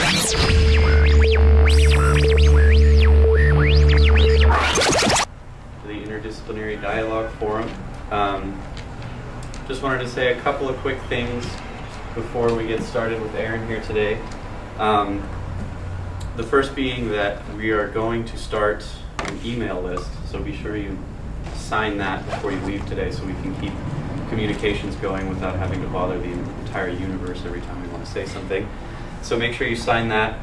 The Interdisciplinary Dialogue Forum. Just wanted to say a couple of quick things before we get started with Aaron here today. The first being that we are going to start an email list, so be sure you sign that before you leave today so we can keep communications going without having to bother the entire universe every time we want to say something. So make sure you sign that.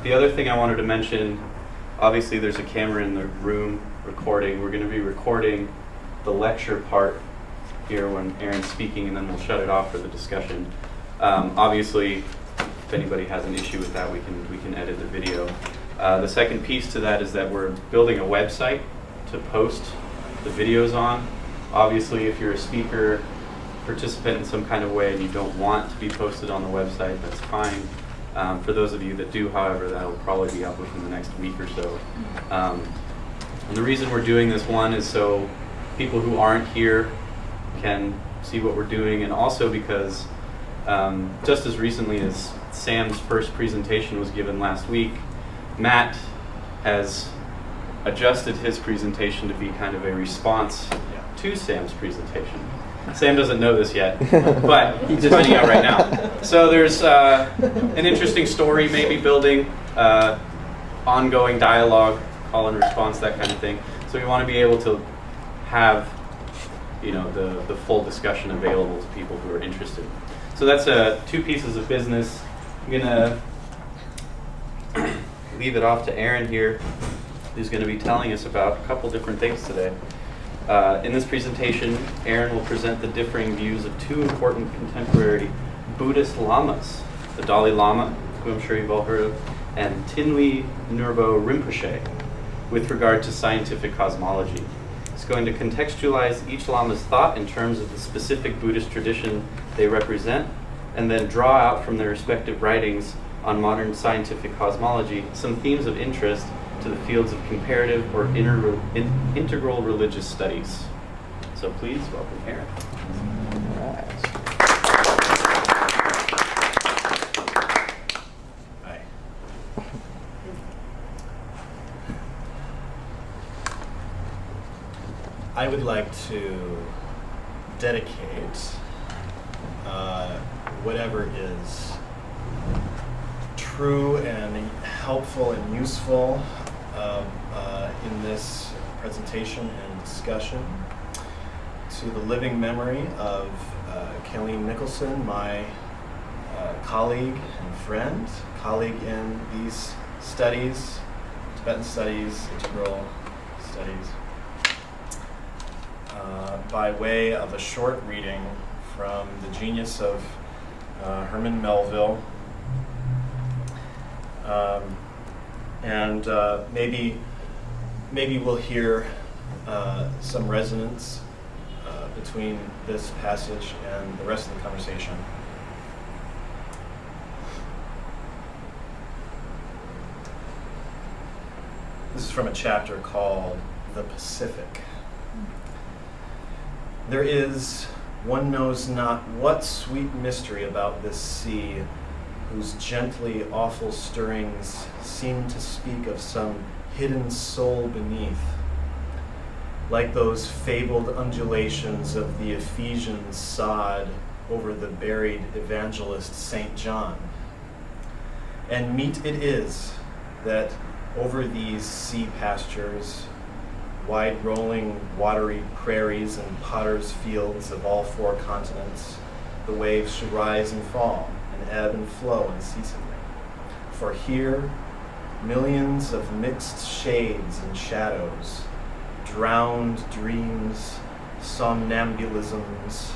The other thing I wanted to mention, obviously there's a camera in the room recording. We're going to be recording the lecture part here when Aaron's speaking, and then we'll shut it off for the discussion. Obviously, if anybody has an issue with that, we can edit the video. The second piece to that is that we're building a website to post the videos on. Obviously, if you're a speaker, participant in some kind of way, and you don't want to be posted on the website, that's fine. For those of you that do, however, that will probably be up within the next week or so. And the reason we're doing this, one, is so people who aren't here can see what we're doing, and also because just as recently as Sam's first presentation was given last week, Matt has adjusted his presentation to be kind of a response to Sam's presentation. Sam doesn't know this yet, but he's finding out right now. So there's an interesting story maybe building, ongoing dialogue, call and response, that kind of thing. So we want to be able to have, you know, the full discussion available to people who are interested. So that's two pieces of business. I'm gonna leave it off to Aaron here, who's going to be telling us about a couple different things today. In this presentation, Aaron will present the differing views of two important contemporary Buddhist lamas, the Dalai Lama, who I'm sure you've all heard of, and Tinley Nurbo Rinpoche, with regard to scientific cosmology. He's going to contextualize each lama's thought in terms of the specific Buddhist tradition they represent, and then draw out from their respective writings on modern scientific cosmology some themes of interest to the fields of comparative or integral religious studies. So please welcome Aaron. All right. Hi. I would like to dedicate whatever is true and helpful and useful in this presentation and discussion to the living memory of Kayleen Nicholson, my colleague and friend, colleague in these studies, Tibetan studies, integral studies, by way of a short reading from the genius of Herman Melville. And maybe we'll hear some resonance between this passage and the rest of the conversation. This is from a chapter called The Pacific. There is, one knows not what sweet mystery about this sea, whose gently awful stirrings seem to speak of some hidden soul beneath, like those fabled undulations of the Ephesian sod over the buried evangelist St. John. And meet it is that over these sea pastures, wide-rolling watery prairies and potter's fields of all four continents, the waves should rise and fall, and ebb and flow unceasingly. For here, millions of mixed shades and shadows, drowned dreams, somnambulisms,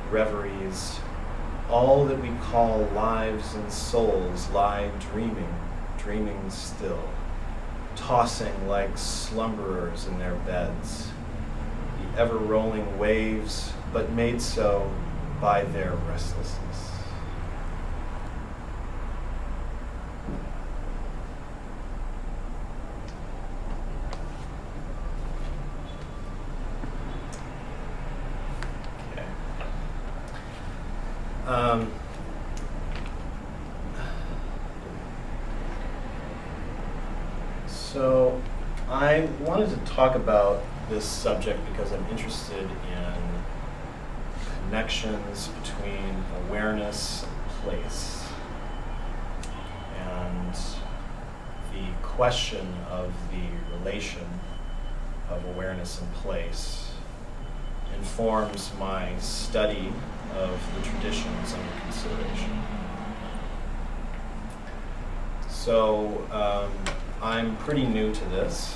reveries, all that we call lives and souls lie dreaming still, tossing like slumberers in their beds, the ever-rolling waves, but made so by their restlessness. So I wanted to talk about this subject because I'm interested in connections between awareness and place, and the question of the relation of awareness and place informs my study of the traditions under consideration. So I'm pretty new to this,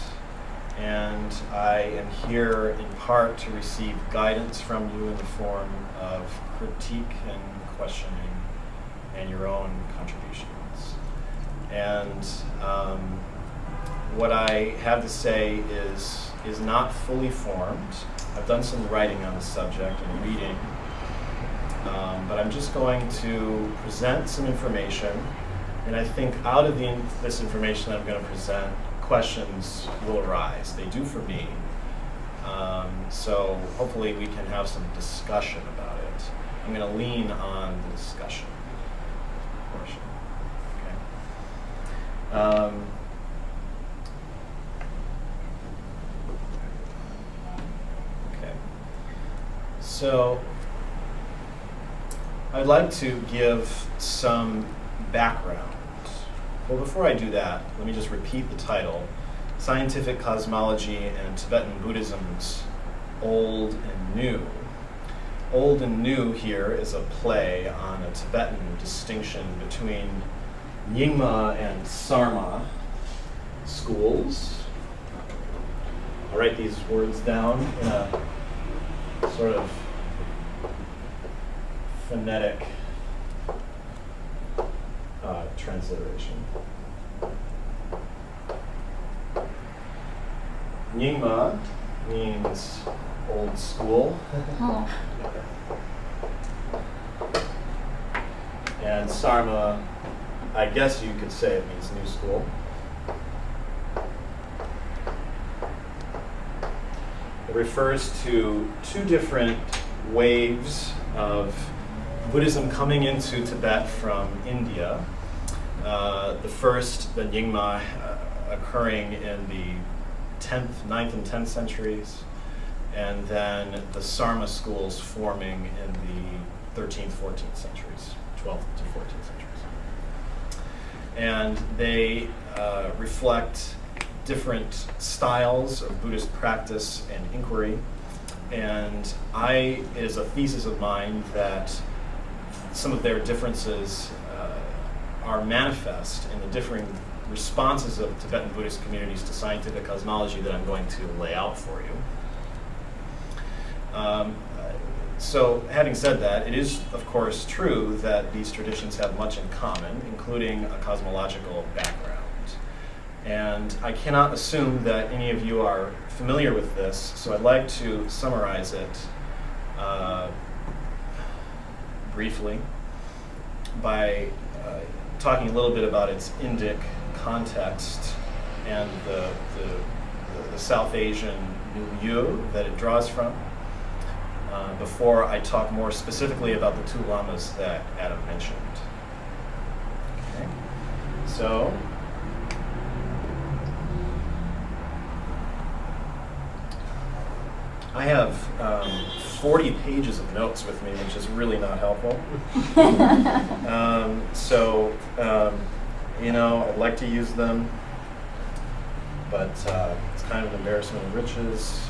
and I am here in part to receive guidance from you in the form of critique and questioning and your own contributions. And what I have to say is not fully formed. I've done some writing on the subject and reading, but I'm just going to present some information, and I think out of this information I'm going to present, questions will arise. They do for me. So hopefully we can have some discussion about it. I'm going to lean on the discussion portion. Okay. Okay. So I'd like to give some background. Well, before I do that, let me just repeat the title: Scientific Cosmology and Tibetan Buddhism's Old and New. Old and New here is a play on a Tibetan distinction between Nyingma and Sarma schools. I'll write these words down in a sort of phonetic transliteration. Nyingma means old school. Oh. And Sarma, I guess you could say it means new school. It refers to two different waves of Buddhism coming into Tibet from India. The first, the Nyingma, occurring in the 9th and 10th centuries, and then the Sarma schools forming in the 13th, 14th centuries, 12th to 14th centuries. And they reflect different styles of Buddhist practice and inquiry. And it is a thesis of mine that some of their differences are manifest in the differing responses of Tibetan Buddhist communities to scientific cosmology that I'm going to lay out for you. So having said that, it is of course true that these traditions have much in common, including a cosmological background. And I cannot assume that any of you are familiar with this, so I'd like to summarize it briefly by talking a little bit about its Indic context and the South Asian milieu that it draws from, before I talk more specifically about the two lamas that Adam mentioned. Okay. So, I have 40 pages of notes with me, which is really not helpful. I'd like to use them, but it's kind of an embarrassment of riches.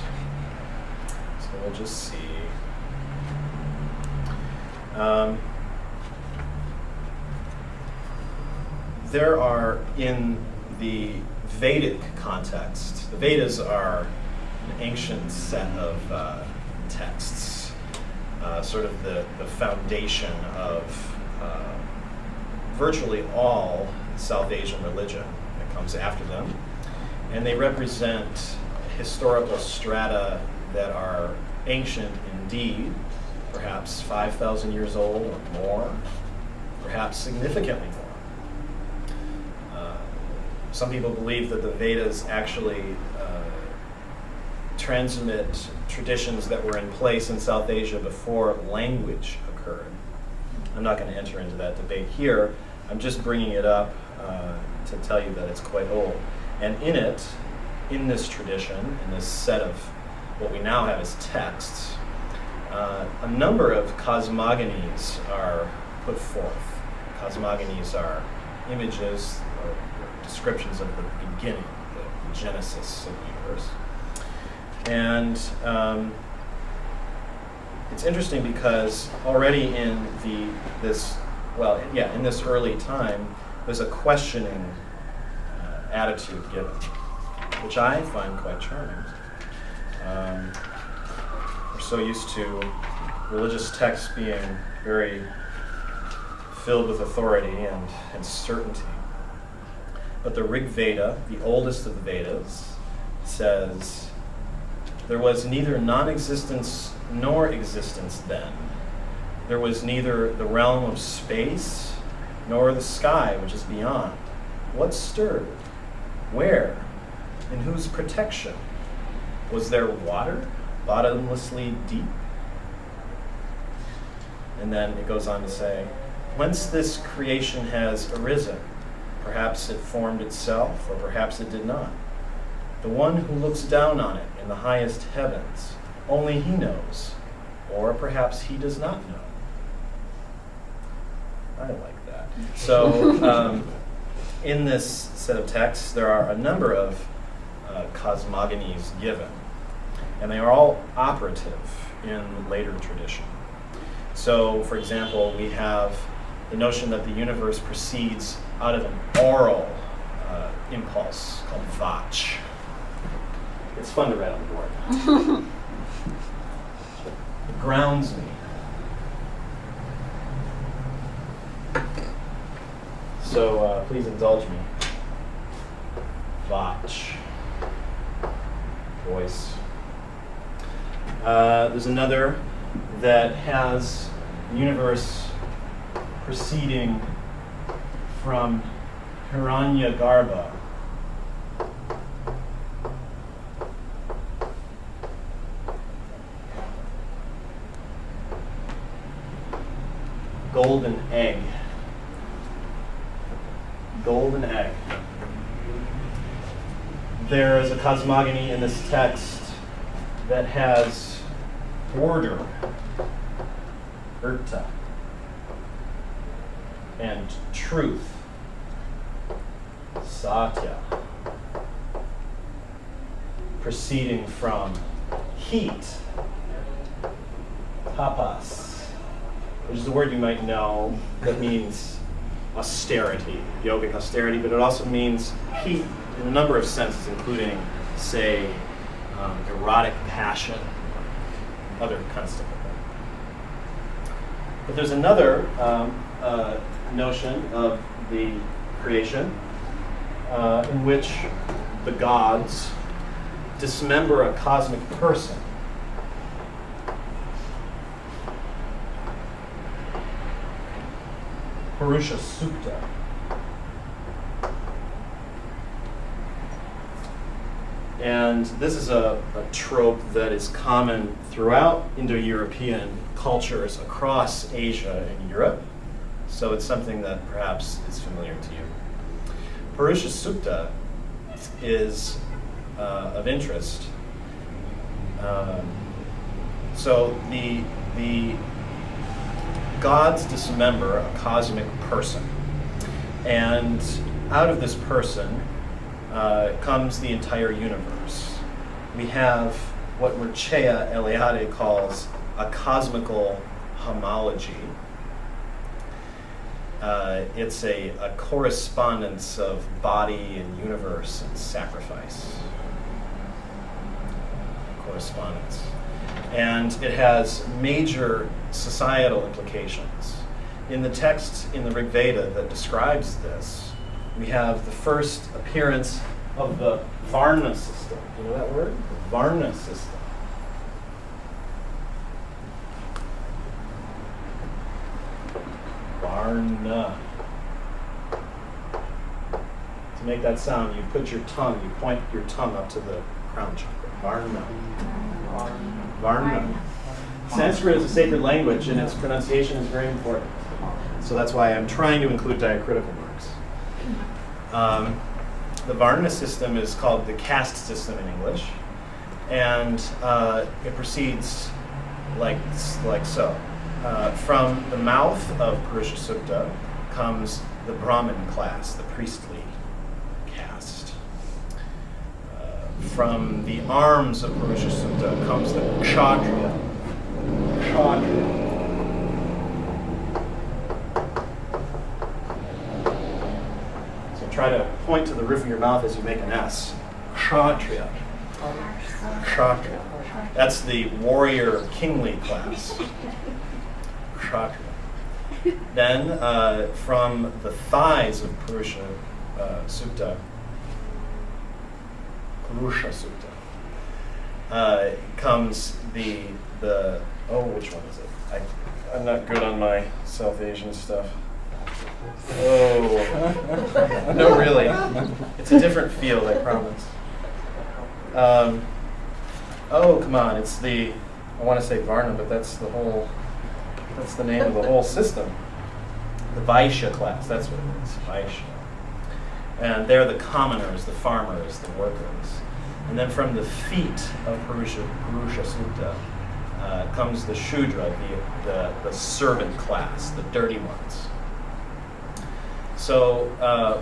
So we'll just see. There are, in the Vedic context, the Vedas are an ancient set of texts, sort of the foundation of virtually all South Asian religion that comes after them. And they represent historical strata that are ancient indeed, perhaps 5,000 years old or more, perhaps significantly more. Some people believe that the Vedas actually transmit traditions that were in place in South Asia before language occurred. I'm not going to enter into that debate here. I'm just bringing it up to tell you that it's quite old. And in it, in this tradition, in this set of what we now have as texts, a number of cosmogonies are put forth. Cosmogonies are images or descriptions of the beginning, the genesis of the universe. And it's interesting because already in this early time, there's a questioning attitude given, which I find quite charming. We're so used to religious texts being very filled with authority and certainty. But the Rig Veda, the oldest of the Vedas, says, there was neither non-existence nor existence then. There was neither the realm of space nor the sky, which is beyond. What stirred? Where? In whose protection? Was there water, bottomlessly deep? And then it goes on to say, whence this creation has arisen? Perhaps it formed itself, or perhaps it did not. The one who looks down on it in the highest heavens, only he knows, or perhaps he does not know. I like that. So in this set of texts, there are a number of cosmogonies given, and they are all operative in later tradition. So, for example, we have the notion that the universe proceeds out of an oral impulse called Vach. It's fun to read on the board. It grounds me. So please indulge me. Vach. Voice. There's another that has the universe proceeding from Hiranyagarbha. Golden egg. Golden egg. There is a cosmogony in this text that has order, urta, and truth, satya, proceeding from heat, tapas, which is a word you might know that means austerity, yogic austerity, but it also means heat in a number of senses, including, say, erotic passion, other kind of stuff like that. But there's another notion of the creation in which the gods dismember a cosmic person. Purusha Sukta. And this is a trope that is common throughout Indo-European cultures across Asia and Europe. So it's something that perhaps is familiar to you. Purusha Sukta is of interest. So the gods dismember a cosmic person, and out of this person comes the entire universe. We have what Mircea Eliade calls a cosmical homology. It's a correspondence of body and universe and sacrifice. Correspondence. And it has major societal implications. In the text in the Rig Veda that describes this, we have the first appearance of the Varna system. Do you know that word? The Varna system. Varna. To make that sound, you point your tongue up to the crown chakra. Varna. Varna. Sanskrit is a sacred language, and its pronunciation is very important. So that's why I'm trying to include diacritical marks. the Varna system is called the caste system in English, and it proceeds like so. From the mouth of Purusha Sukta comes the Brahmin class, the priestly caste. From the arms of Purusha Sukta comes the Kshatriya. So try to point to the roof of your mouth as you make an S. Kshatriya. Kshatriya. That's the warrior kingly class. Kshatriya. Then from the thighs of Purusha Sukta, comes the which one is it? I'm not good on my South Asian stuff. Oh, no, really. It's a different field, I promise. Come on, it's I want to say Varna, but that's the name of the whole system. The Vaishya class, that's what it is, Vaishya. And they're the commoners, the farmers, the workers. And then from the feet of Purusha Sukta comes the Shudra, the servant class, the dirty ones. So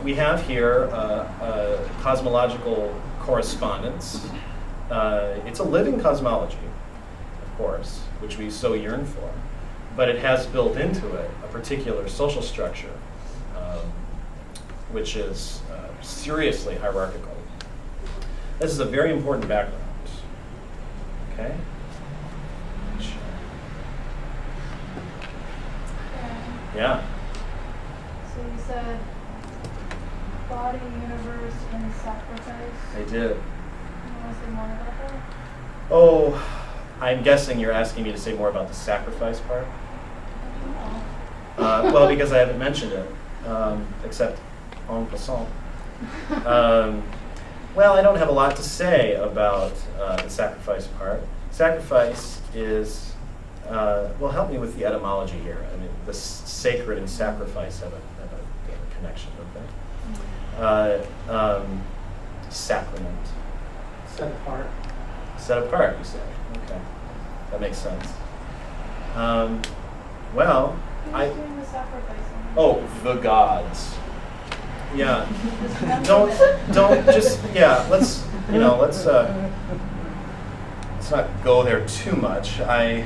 we have here a cosmological correspondence. It's a living cosmology, of course, which we so yearn for, but it has built into it a particular social structure, which is seriously hierarchical. This is a very important background. Okay? Yeah. So you said body, universe, and sacrifice. I did. You want to say more about that? Oh, I'm guessing you're asking me to say more about the sacrifice part? Well, because I haven't mentioned it, except en passant. Well, I don't have a lot to say about the sacrifice part. Sacrifice is, help me with the etymology here. I mean, the sacred and sacrifice have a connection, don't they? Sacrament. Set apart. Set apart, you say. Okay, that makes sense. Who's doing the sacrificing? Oh, the gods. Yeah. Let's not go there too much. I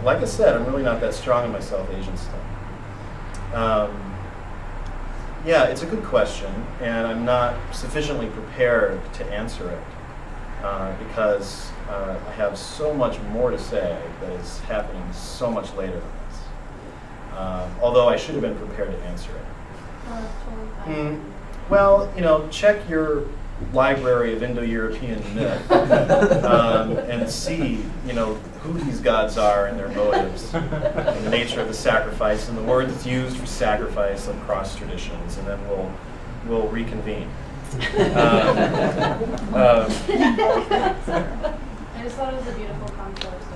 like I said, I'm really not that strong in my South Asian stuff. It's a good question, and I'm not sufficiently prepared to answer it because I have so much more to say that is happening so much later than this. Although I should have been prepared to answer it. That's totally fine. Well, check your library of Indo-European myth and see, who these gods are and their motives, and the nature of the sacrifice, and the word that's used for sacrifice across traditions, and then we'll reconvene. I just thought it was a beautiful concept, so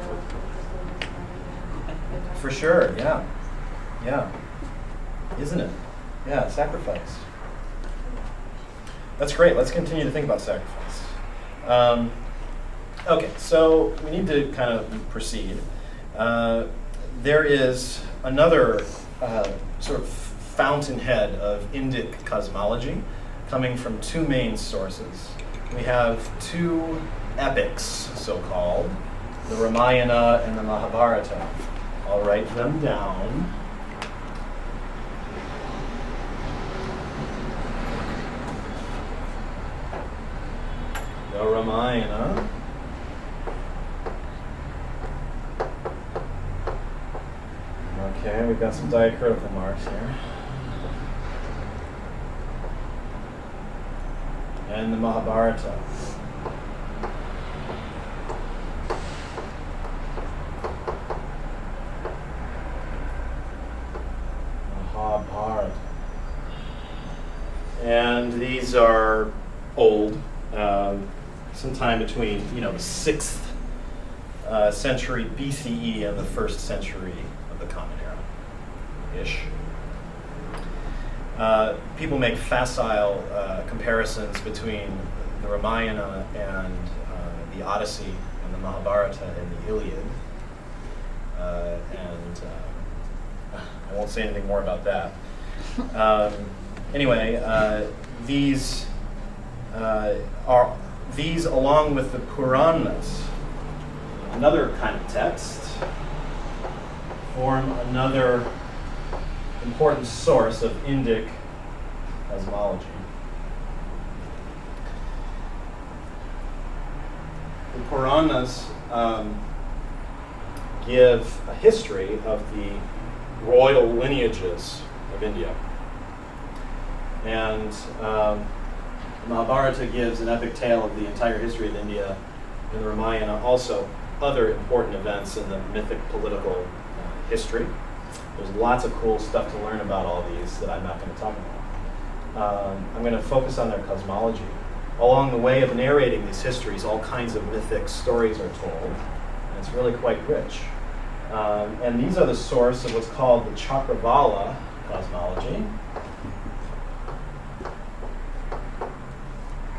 For sure, yeah. Isn't it? Yeah, sacrifice. That's great. Let's continue to think about sacrifice. Okay, so we need to kind of proceed. There is another sort of fountainhead of Indic cosmology coming from two main sources. We have two epics, so-called, the Ramayana and the Mahabharata. I'll write them down. The Ramayana. Okay, we've got some diacritical marks here. And the Mahabharata. Mahabharata. And these are old, sometime between, the 6th century BCE and the 1st century of the Common Era-ish. People make facile comparisons between the Ramayana and the Odyssey and the Mahabharata and the Iliad. And I won't say anything more about that. Anyway, these along with the Puranas, another kind of text, form another important source of Indic cosmology. The Puranas give a history of the royal lineages of India. And Mahabharata gives an epic tale of the entire history of India, and the Ramayana also other important events in the mythic political history. There's lots of cool stuff to learn about all these that I'm not going to talk about. I'm going to focus on their cosmology. Along the way of narrating these histories, all kinds of mythic stories are told, and it's really quite rich. And these are the source of what's called the chakravala cosmology.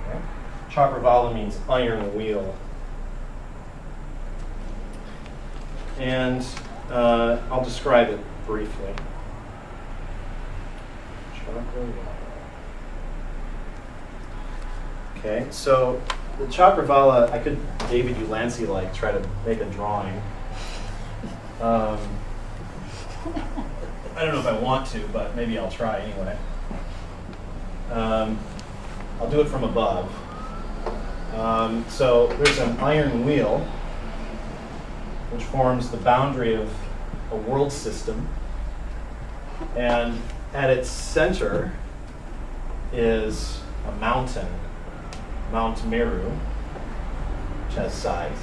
Okay. Chakravala means iron wheel. And I'll describe it briefly. Okay, so the chakravala, I could David Ulansey like try to make a drawing. I don't know if I want to, but maybe I'll try anyway. I'll do it from above. So there's an iron wheel, which forms the boundary of a world system. And at its center is a mountain, Mount Meru, which has sides.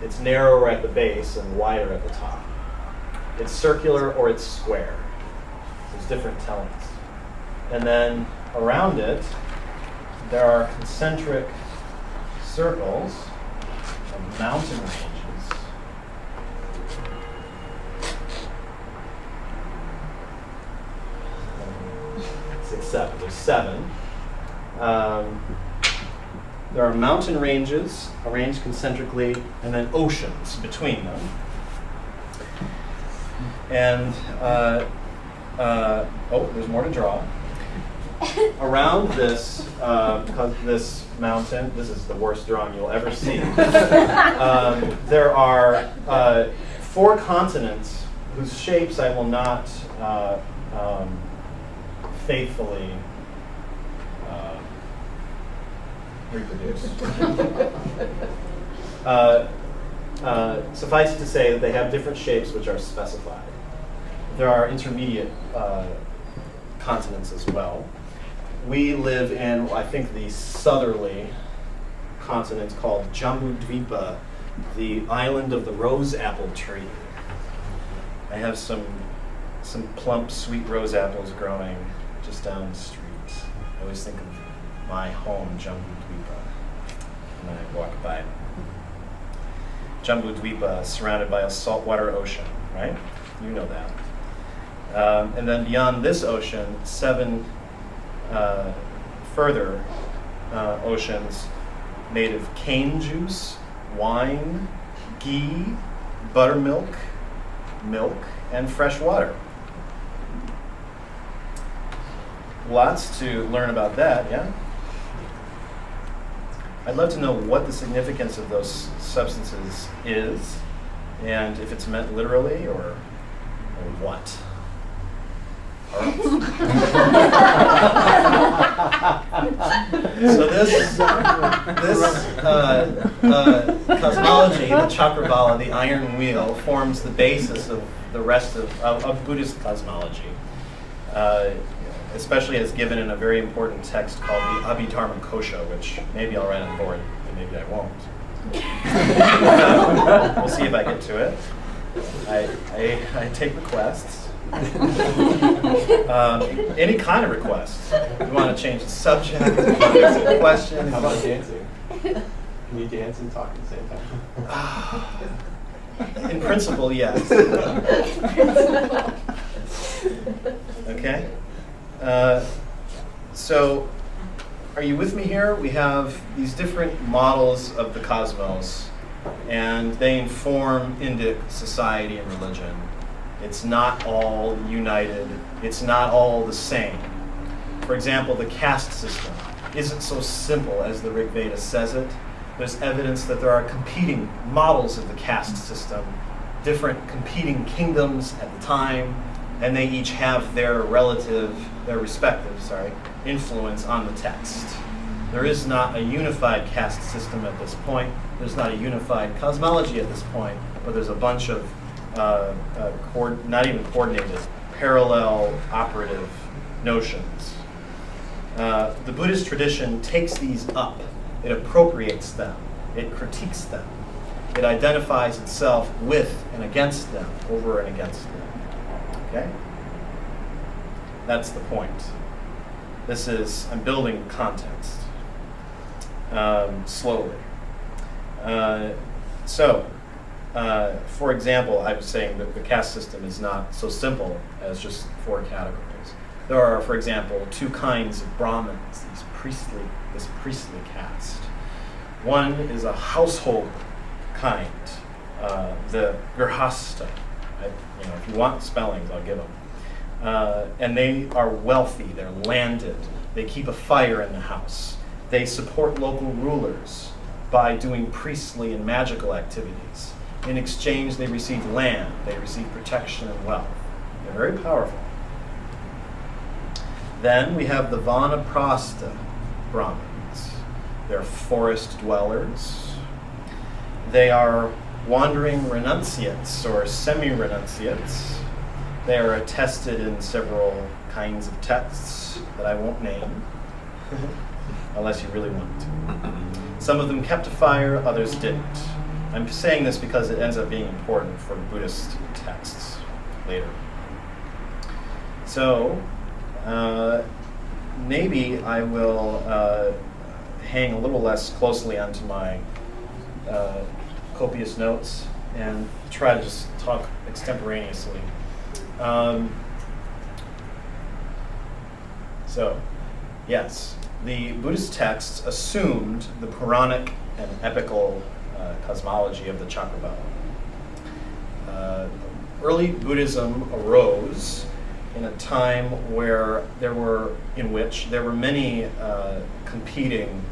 It's narrower at the base and wider at the top. It's circular or it's square. There's different tellings. And then around it, there are concentric circles of mountain ranges. There's seven. There are mountain ranges arranged concentrically, and then oceans between them. And there's more to draw. Around this this mountain, this is the worst drawing you'll ever see. There are 4 continents whose shapes I will not faithfully reproduce. Suffice it to say that they have different shapes which are specified. There are intermediate continents as well. We live in, I think, the southerly continent called Jambudvipa, the island of the rose apple tree. I have some plump, sweet rose apples growing just down the street. I always think of my home, Jambudvipa, when I walk by. Jambudvipa is surrounded by a saltwater ocean, right? You know that. And then beyond this ocean, 7 further oceans made of cane juice, wine, ghee, buttermilk, milk, and fresh water. Lots to learn about that, yeah? I'd love to know what the significance of those substances is, and if it's meant literally or what. So this cosmology, the chakravala, the iron wheel, forms the basis of the rest of Buddhist cosmology, especially as given in a very important text called the Abhidharmakosha, which maybe I'll write on the board, and maybe I won't. We'll see if I get to it. I take requests. Any kind of requests. You want to change the subject, a question. How about dancing? Can you dance and talk at the same time? In principle, yes. Okay? So, are you with me here? We have these different models of the cosmos, and they inform Indic society and religion. It's not all united. It's not all the same. For example, the caste system isn't so simple as the Rig Veda says it. There's evidence that there are competing models of the caste system, different competing kingdoms at the time, and they each have their respective influence on the text. There is not a unified caste system at this point. There's not a unified cosmology at this point, but there's a bunch of not even coordinated, parallel operative notions. The Buddhist tradition takes these up. It appropriates them. It critiques them. It identifies itself with and against them, over and against them. Okay? That's the point. I'm building context slowly. For example, I was saying that the caste system is not so simple as just 4 categories. There are, for example, 2 kinds of Brahmins, this priestly caste. One is a household kind, the Grihasta. If you want spellings, I'll give them. And they are wealthy, they're landed, they keep a fire in the house. They support local rulers by doing priestly and magical activities. In exchange, they receive land, they receive protection and wealth. They're very powerful. Then we have the Vanaprastha Brahmins. They're forest dwellers. They are wandering renunciates or semi-renunciates. They are attested in several kinds of texts that I won't name, unless you really want to. Some of them kept a fire, others didn't. I'm saying this because it ends up being important for Buddhist texts later. So, maybe I will hang a little less closely onto my copious notes and try to just talk extemporaneously. Yes, the Buddhist texts assumed the Puranic and epical cosmology of the chakravala. Early Buddhism arose in a time in which there were many competing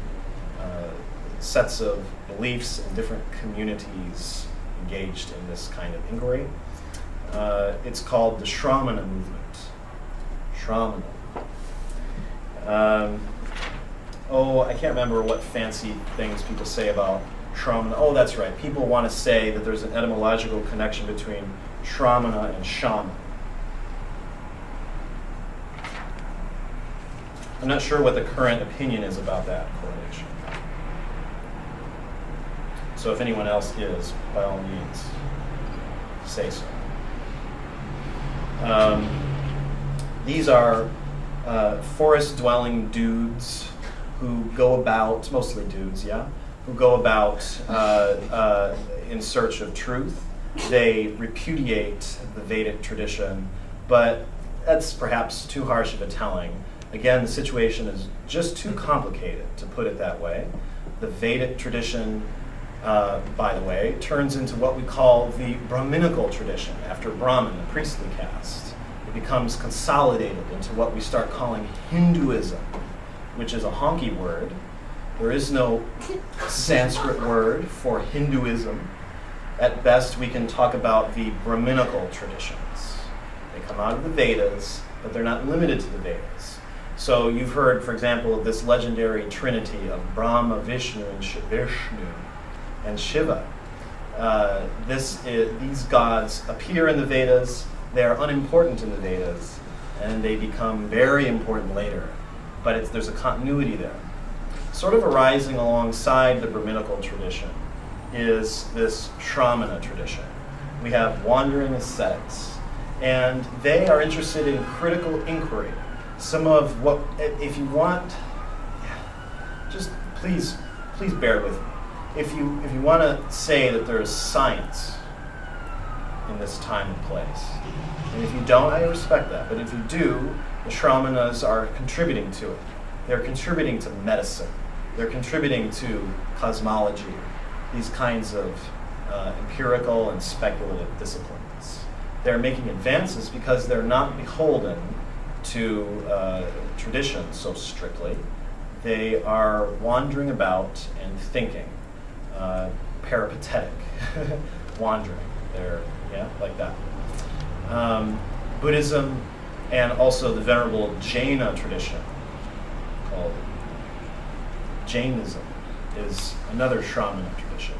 sets of beliefs and different communities engaged in this kind of inquiry. It's called the Shramana movement. Shramana. I can't remember what fancy things people say about Shramana. Oh, that's right. People want to say that there's an etymological connection between Shramana and shaman. I'm not sure what the current opinion is about that correlation. So if anyone else is, by all means, say so. These are forest-dwelling dudes who go about, mostly dudes, who go about in search of truth. They repudiate the Vedic tradition, but that's perhaps too harsh of a telling. Again, the situation is just too complicated to put it that way. The Vedic tradition, by the way, turns into what we call the Brahminical tradition, after Brahman, the priestly caste. It becomes consolidated into what we start calling Hinduism, which is a honky word. There is no Sanskrit word for Hinduism. At best, we can talk about the Brahminical traditions. They come out of the Vedas, but they're not limited to the Vedas. So you've heard, for example, of this legendary trinity of Brahma, Vishnu, and Shiva. These gods appear in the Vedas. They are unimportant in the Vedas, and they become very important later. But there's a continuity there. Sort of arising alongside the Brahminical tradition is this Shramana tradition. We have wandering ascetics, and they are interested in critical inquiry. Some of what, if you want, just please bear with me. If you want to say that there is science, in this time and place. And if you don't, I respect that. But if you do, the Shramanas are contributing to it. They're contributing to medicine. They're contributing to cosmology, these kinds of empirical and speculative disciplines. They're making advances because they're not beholden to tradition so strictly. They are wandering about and thinking, peripatetic, wandering. They're, like that. Buddhism and also the venerable Jaina tradition, called Jainism, is another Shramana tradition.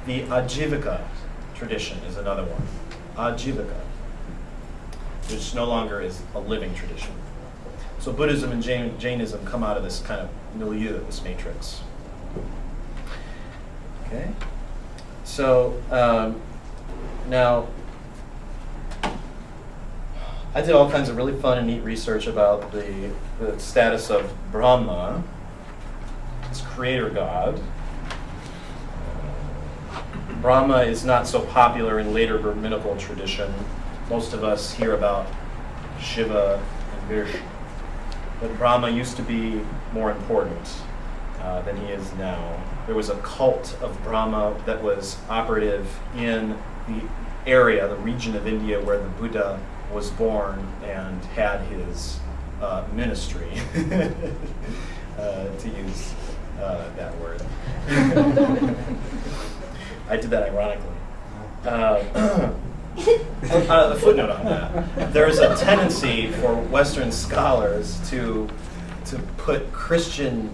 The Ajivika tradition is another one. Ajivika, which no longer is a living tradition. So Buddhism and Jainism come out of this kind of milieu, this matrix. Okay? So now, I did all kinds of really fun and neat research about the status of Brahma, this creator god. Brahma is not so popular in later Brahminical tradition. Most of us hear about Shiva and Vishnu. But Brahma used to be more important than he is now. There was a cult of Brahma that was operative in the area, the region of India where the Buddha was born and had his ministry, to use that word. I did that ironically. A footnote on that. There is a tendency for Western scholars to put Christian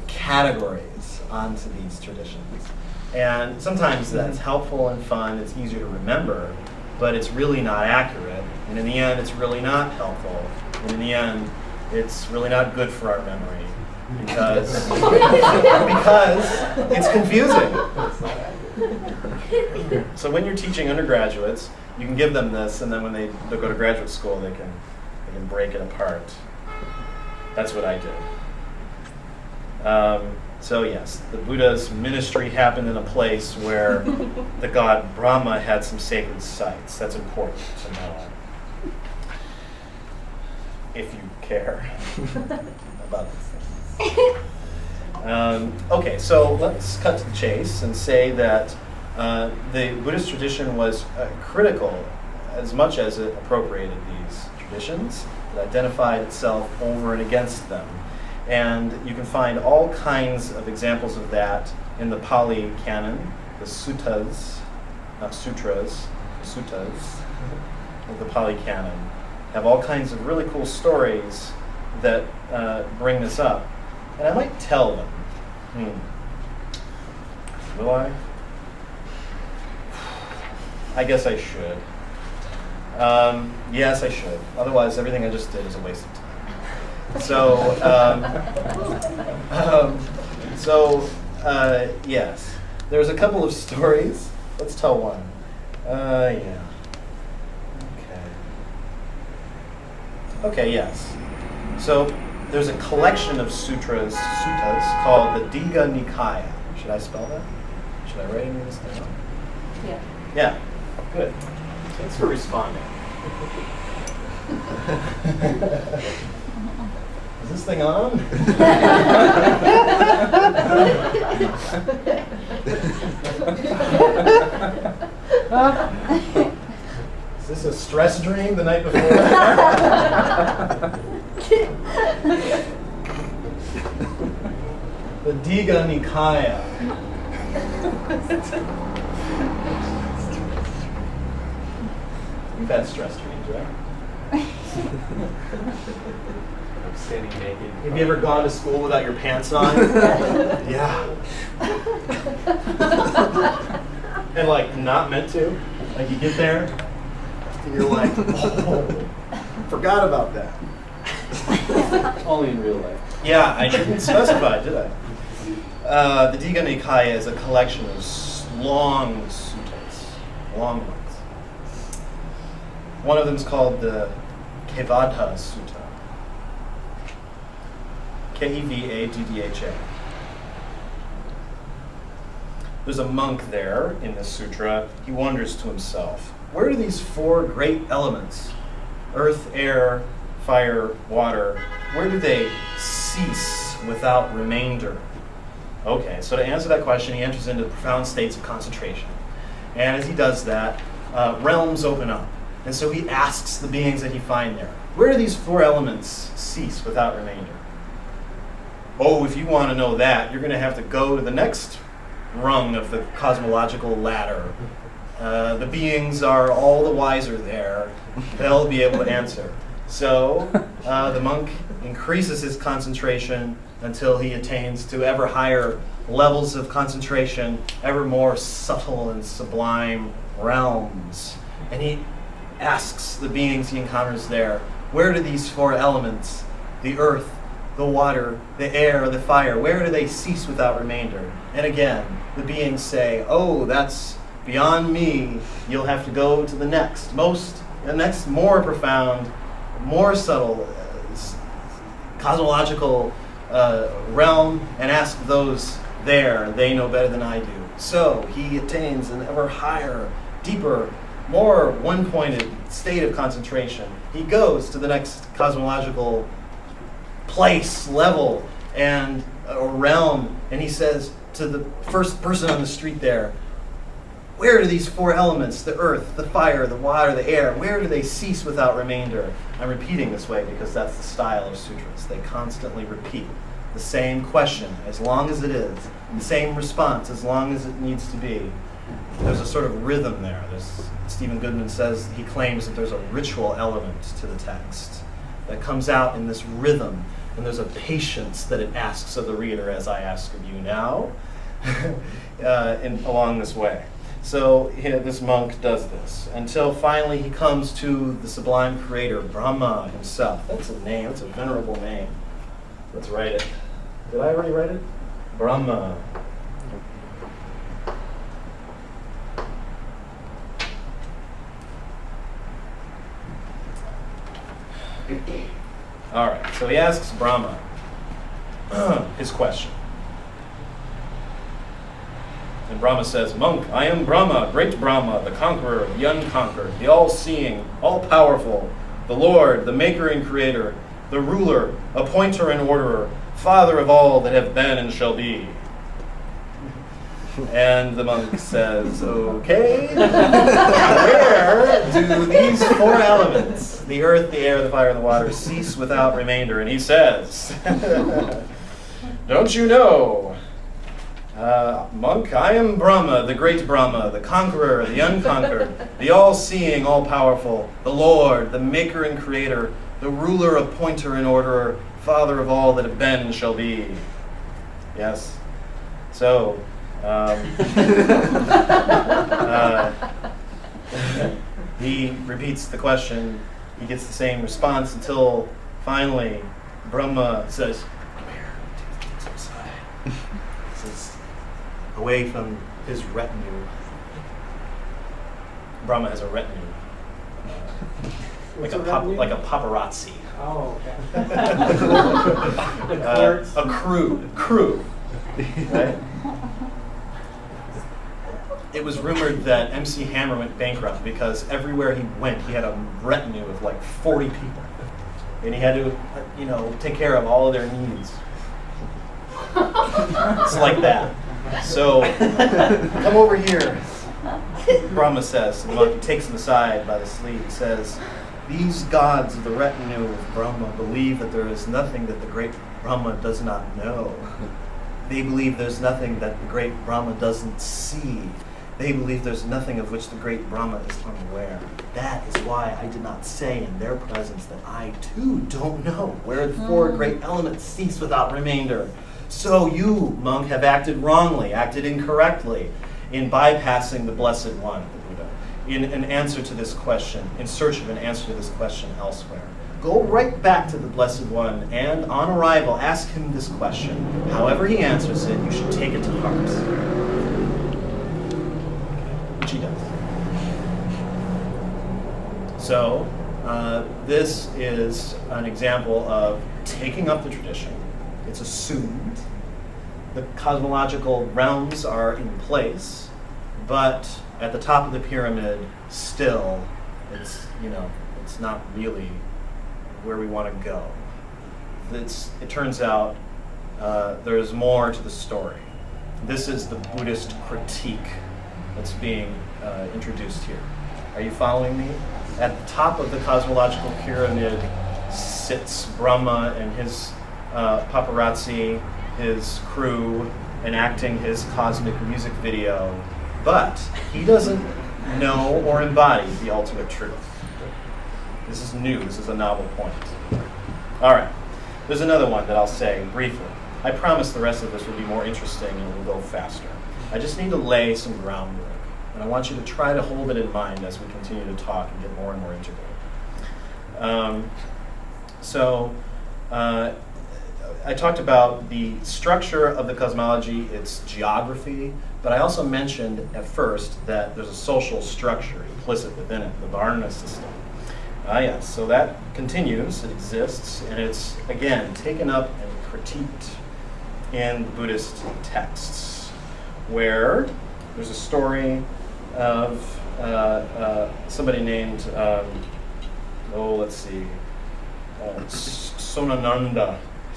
categories onto these traditions. And sometimes that's helpful and fun, it's easier to remember, but it's really not accurate. And in the end, it's really not helpful. And in the end, it's really not good for our memory because it's confusing. So when you're teaching undergraduates, you can give them this, and then when they go to graduate school, they can break it apart. That's what I did. So yes, the Buddha's ministry happened in a place where the god Brahma had some sacred sites. That's important to know, if you care about these things. Okay, so let's cut to the chase and say that the Buddhist tradition was critical as much as it appropriated these traditions. It identified itself over and against them. And you can find all kinds of examples of that in the Pali Canon, the suttas, not sutras, suttas of the Pali Canon, have all kinds of really cool stories that bring this up. And I might tell them. Will I? I guess I should. Yes, I should. Otherwise, everything I just did is a waste of time. Yes. There's a couple of stories. Let's tell one. Yeah. Okay, yes. So there's a collection of suttas called the Digha Nikaya. Should I spell that? Should I write any of this down? Yeah. Yeah. Good. Thanks for responding. Is this thing on? Is this a stress dream the night before? The Digha Nikaya. You've had stress dreams, right? Standing naked. Have you ever gone to school without your pants on? Yeah. And like not meant to. Like you get there and you're like, oh, forgot about that. Only in real life. Yeah, I didn't specify, did I? The Digha Nikaya is a collection of long suttas, long ones. One of them is called the Kevadha Sutta. Kevadha. There's a monk there in this sutra. He wonders to himself, where do these four great elements, earth, air, fire, water, where do they cease without remainder? Okay, so to answer that question, he enters into profound states of concentration. And as he does that, realms open up. And so he asks the beings that he finds there, where do these four elements cease without remainder? Oh, if you want to know that, you're going to have to go to the next rung of the cosmological ladder. The beings are all the wiser there. They'll be able to answer. So the monk increases his concentration until he attains to ever higher levels of concentration, ever more subtle and sublime realms. And he asks the beings he encounters there, where do these four elements, the earth, the water, the air, the fire, where do they cease without remainder? And again, the beings say, oh, that's beyond me. You'll have to go to the next more profound, more subtle cosmological realm and ask those there. They know better than I do. So he attains an ever higher, deeper, more one-pointed state of concentration. He goes to the next cosmological place, level, and or realm, and he says to the first person on the street there, where do these four elements, the earth, the fire, the water, the air, where do they cease without remainder? I'm repeating this way because that's the style of sutras. They constantly repeat the same question as long as it is, the same response as long as it needs to be. There's a sort of rhythm there. Stephen Goodman says, he claims that there's a ritual element to the text that comes out in this rhythm, and there's a patience that it asks of the reader, as I ask of you now, along this way. So this monk does this until finally he comes to the sublime creator, Brahma himself. That's a name, it's a venerable name. Let's write it. Did I already write it? Brahma. All right, so he asks Brahma his question. And Brahma says, monk, I am Brahma, great Brahma, the conqueror, the unconquered, the all-seeing, all-powerful, the Lord, the maker and creator, the ruler, appointer and orderer, father of all that have been and shall be. And the monk says, okay, where do these four elements, the earth, the air, the fire, and the water, cease without remainder? And he says, don't you know, monk, I am Brahma, the great Brahma, the conqueror, the unconquered, the all-seeing, all-powerful, the Lord, the maker and creator, the ruler, appointer and orderer, father of all that have been and shall be. Yes. So, he repeats the question. He gets the same response until finally Brahma says, where to the other side? He says, away from his retinue. Brahma has a retinue. Like a paparazzi. Oh, okay. A crew. Right? It was rumored that MC Hammer went bankrupt because everywhere he went, he had a retinue of like 40 people. And he had to, take care of all of their needs. It's like that. So, come over here, Brahma says. And the monk takes him aside by the sleeve. He says, these gods of the retinue of Brahma believe that there is nothing that the great Brahma does not know. They believe there's nothing that the great Brahma doesn't see. They believe there's nothing of which the great Brahma is unaware. That is why I did not say in their presence that I too don't know where the four great elements cease without remainder. So you, monk, have acted wrongly, acted incorrectly in bypassing the Blessed One, the Buddha, in an answer to this question, in search of an answer to this question elsewhere. Go right back to the Blessed One and, on arrival, ask him this question. However he answers it, you should take it to heart. Which he does. So, this is an example of taking up the tradition. It's assumed. The cosmological realms are in place, but at the top of the pyramid, still, it's, you know, it's not really where we want to go. It turns out there's more to the story. This is the Buddhist critique that's being introduced here. Are you following me? At the top of the cosmological pyramid sits Brahma and his paparazzi, his crew, enacting his cosmic music video, but he doesn't know or embody the ultimate truth. This is new. This is a novel point. All right. There's another one that I'll say briefly. I promise the rest of this will be more interesting and we'll go faster. I just need to lay some groundwork, and I want you to try to hold it in mind as we continue to talk and get more and more integrated. I talked about the structure of the cosmology, its geography, but I also mentioned at first that there's a social structure implicit within it, the Varna system. Yes, so that continues, it exists, and it's, again, taken up and critiqued in Buddhist texts, where there's a story of somebody named,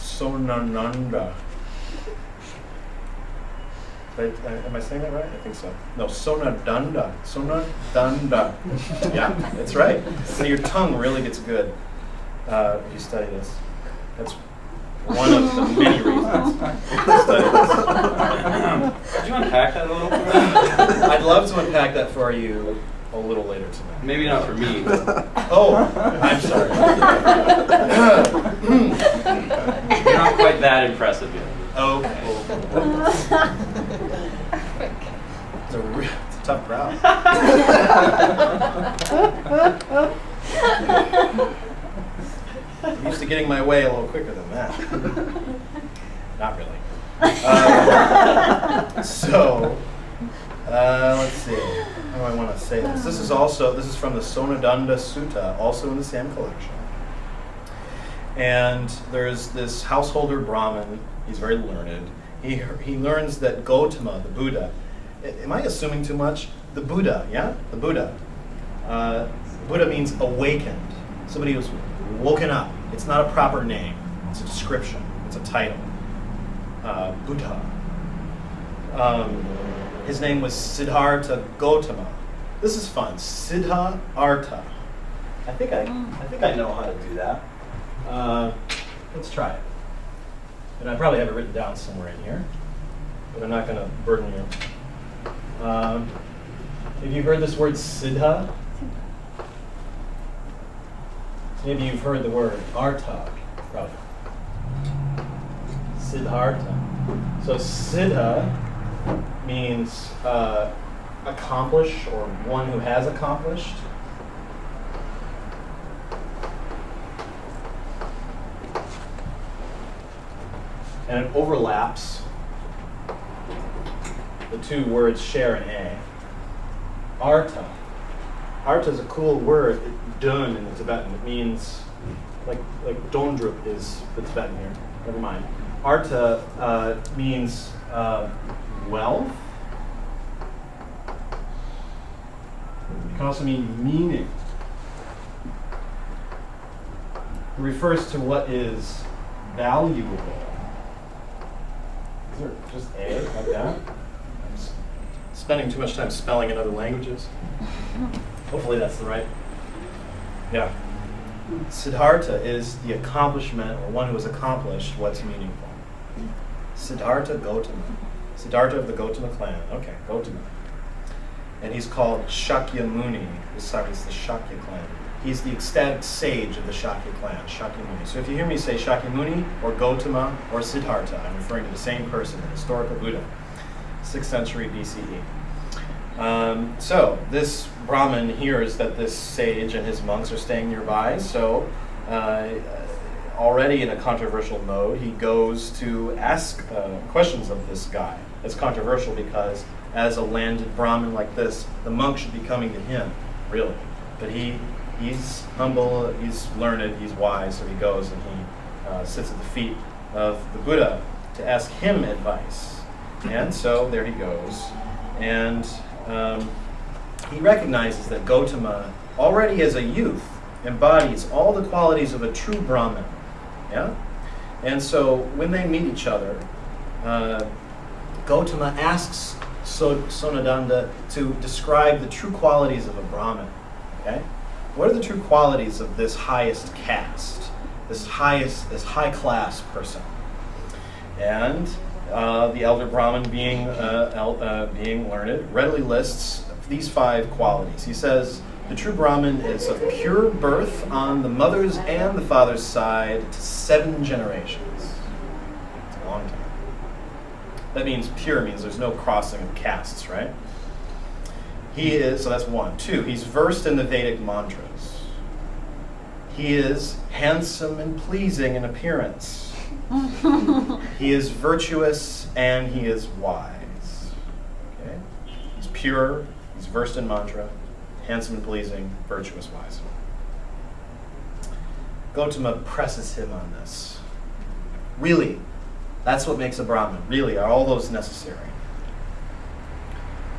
Sonananda. Am I saying that right? I think so. No, Sonadanda. Yeah, that's right. So your tongue really gets good if you study this. That's one of the many reasons to study this. Could you unpack that a little for me? I'd love to unpack that for you a little later tonight. Maybe not for me. Oh, I'm sorry. You're not quite that impressive yet. Okay. It's a tough crowd. I'm used to getting my way a little quicker than that. Not really. Let's see. How do I want to say this? This is from the Sonadanda Sutta, also in the same collection. And there's this householder Brahmin. He's very learned. He learns that Gautama, the Buddha, am I assuming too much? The Buddha, yeah? The Buddha. Buddha means awakened. Somebody who's woken up. It's not a proper name. It's a description. It's a title. Buddha. His name was Siddhartha Gautama. This is fun. Siddhartha. I think I know how to do that. Let's try it. And I probably have it written down somewhere in here, but I'm not going to burden you. Have you heard this word siddha? Maybe you've heard the word artha, probably. Siddhartha. So siddha means accomplish, or one who has accomplished. And it overlaps. The two words share an A. Artha. Artha is a cool word. Dun in the Tibetan. It means, like dondrup is the Tibetan here. Never mind. Artha means wealth. It can also mean meaning. It refers to what is valuable. Is there just A like that? I'm spending too much time spelling in other languages. Hopefully that's the right. Yeah. Siddhartha is the accomplishment, or one who has accomplished what's meaningful. Siddhartha Gautama. Siddhartha of the Gautama clan. Okay, Gautama. And he's called Shakyamuni. This is the Shakya clan. He's the ecstatic sage of the Shakya clan, Shakyamuni. So if you hear me say Shakyamuni, or Gautama, or Siddhartha, I'm referring to the same person, the historical Buddha, 6th century BCE. So this Brahmin hears that this sage and his monks are staying nearby, so already in a controversial mode, he goes to ask questions of this guy. It's controversial because as a landed Brahmin like this, the monk should be coming to him, really. But he's humble, he's learned, he's wise, so he goes and he sits at the feet of the Buddha to ask him advice. And so there he goes. And he recognizes that Gautama, already as a youth, embodies all the qualities of a true Brahmin. Yeah? And so when they meet each other, Gautama asks Sonadanda to describe the true qualities of a Brahmin. Okay? What are the true qualities of this highest caste, this high class person? And the elder Brahmin, being learned, readily lists these 5 qualities. He says, the true Brahmin is of pure birth on the mother's and the father's side to 7 generations. It's a long time. That means pure means there's no crossing of castes, right? So that's 1. 2, he's versed in the Vedic mantras. He is handsome and pleasing in appearance. He is virtuous and he is wise. Okay? He's pure, he's versed in mantra, handsome and pleasing, virtuous, wise. Gautama presses him on this. Really, that's what makes a Brahmin. Really, are all those necessary?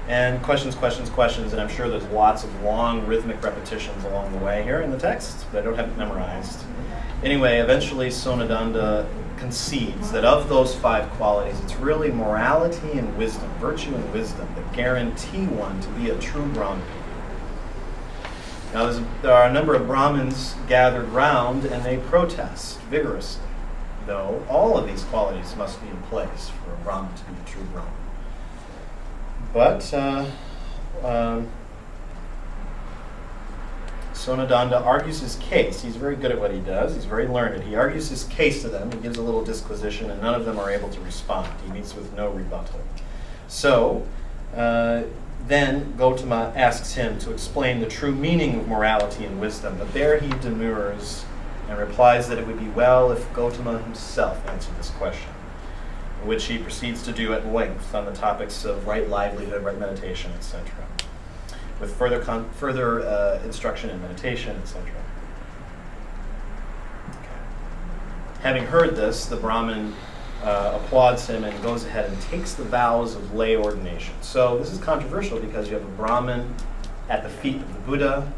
And questions, and I'm sure there's lots of long rhythmic repetitions along the way here in the text, but I don't have it memorized. Anyway, eventually Sonadanda concedes that of those 5 qualities, it's really morality and wisdom, virtue and wisdom, that guarantee one to be a true Brahmin. Now, there are a number of Brahmins gathered round, and they protest vigorously, though all of these qualities must be in place for a Brahmin to be a true Brahmin. But Sonadanda argues his case. He's very good at what he does. He's very learned. He argues his case to them. He gives a little disquisition, and none of them are able to respond. He meets with no rebuttal. So then Gautama asks him to explain the true meaning of morality and wisdom, but there he demurs and replies that it would be well if Gautama himself answered this question, which he proceeds to do at length on the topics of right livelihood, right meditation, etc., with further instruction in meditation, etc. Okay. Having heard this, the Brahmin applauds him and goes ahead and takes the vows of lay ordination. So this is controversial because you have a Brahmin at the feet of the Buddha,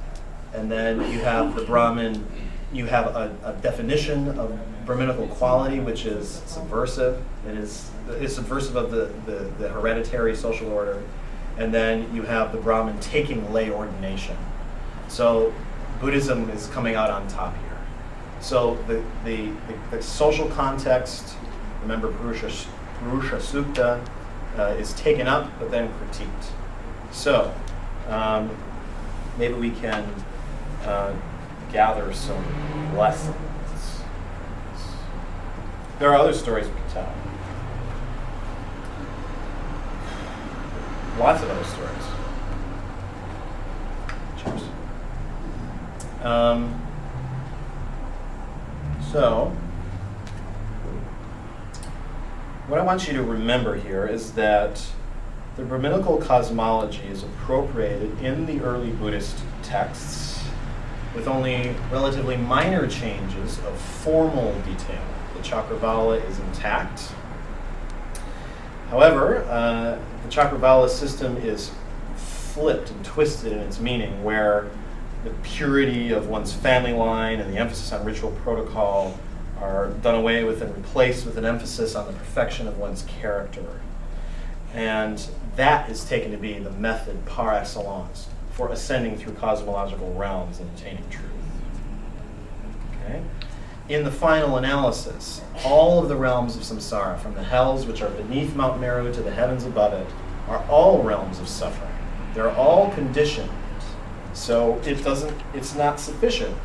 and then you have the Brahmin, you have a definition of Brahminical quality, which is subversive. It is subversive of the hereditary social order. And then you have the Brahmin taking lay ordination. So Buddhism is coming out on top here. So the social context, remember Purusha Sukta, is taken up but then critiqued. So maybe we can gather some lessons. There are other stories we can tell. Lots of other stories. Cheers. So, what I want you to remember here is that the Brahminical cosmology is appropriated in the early Buddhist texts with only relatively minor changes of formal detail. The chakravala is intact. However, the chakravala system is flipped and twisted in its meaning, where the purity of one's family line and the emphasis on ritual protocol are done away with and replaced with an emphasis on the perfection of one's character. And that is taken to be the method par excellence for ascending through cosmological realms and attaining truth. Okay? In the final analysis, all of the realms of samsara, from the hells which are beneath Mount Meru to the heavens above it, are all realms of suffering. They're all conditioned. So it's not sufficient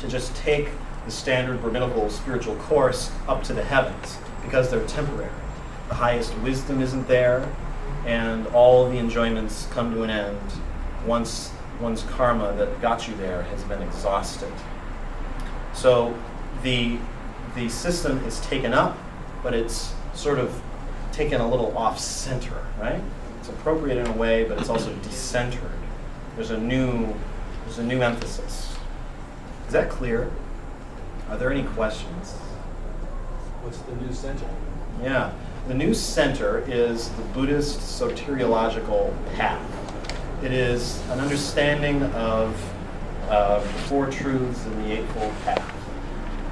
to just take the standard Brahminical spiritual course up to the heavens, because they're temporary. The highest wisdom isn't there, and all of the enjoyments come to an end once one's karma that got you there has been exhausted. So the system is taken up, but it's sort of taken a little off-center, right? It's appropriate in a way, but it's also decentered. There's a new emphasis. Is that clear? Are there any questions? What's the new center? Yeah. The new center is the Buddhist soteriological path. It is an understanding of the Four Truths and the Eightfold Path.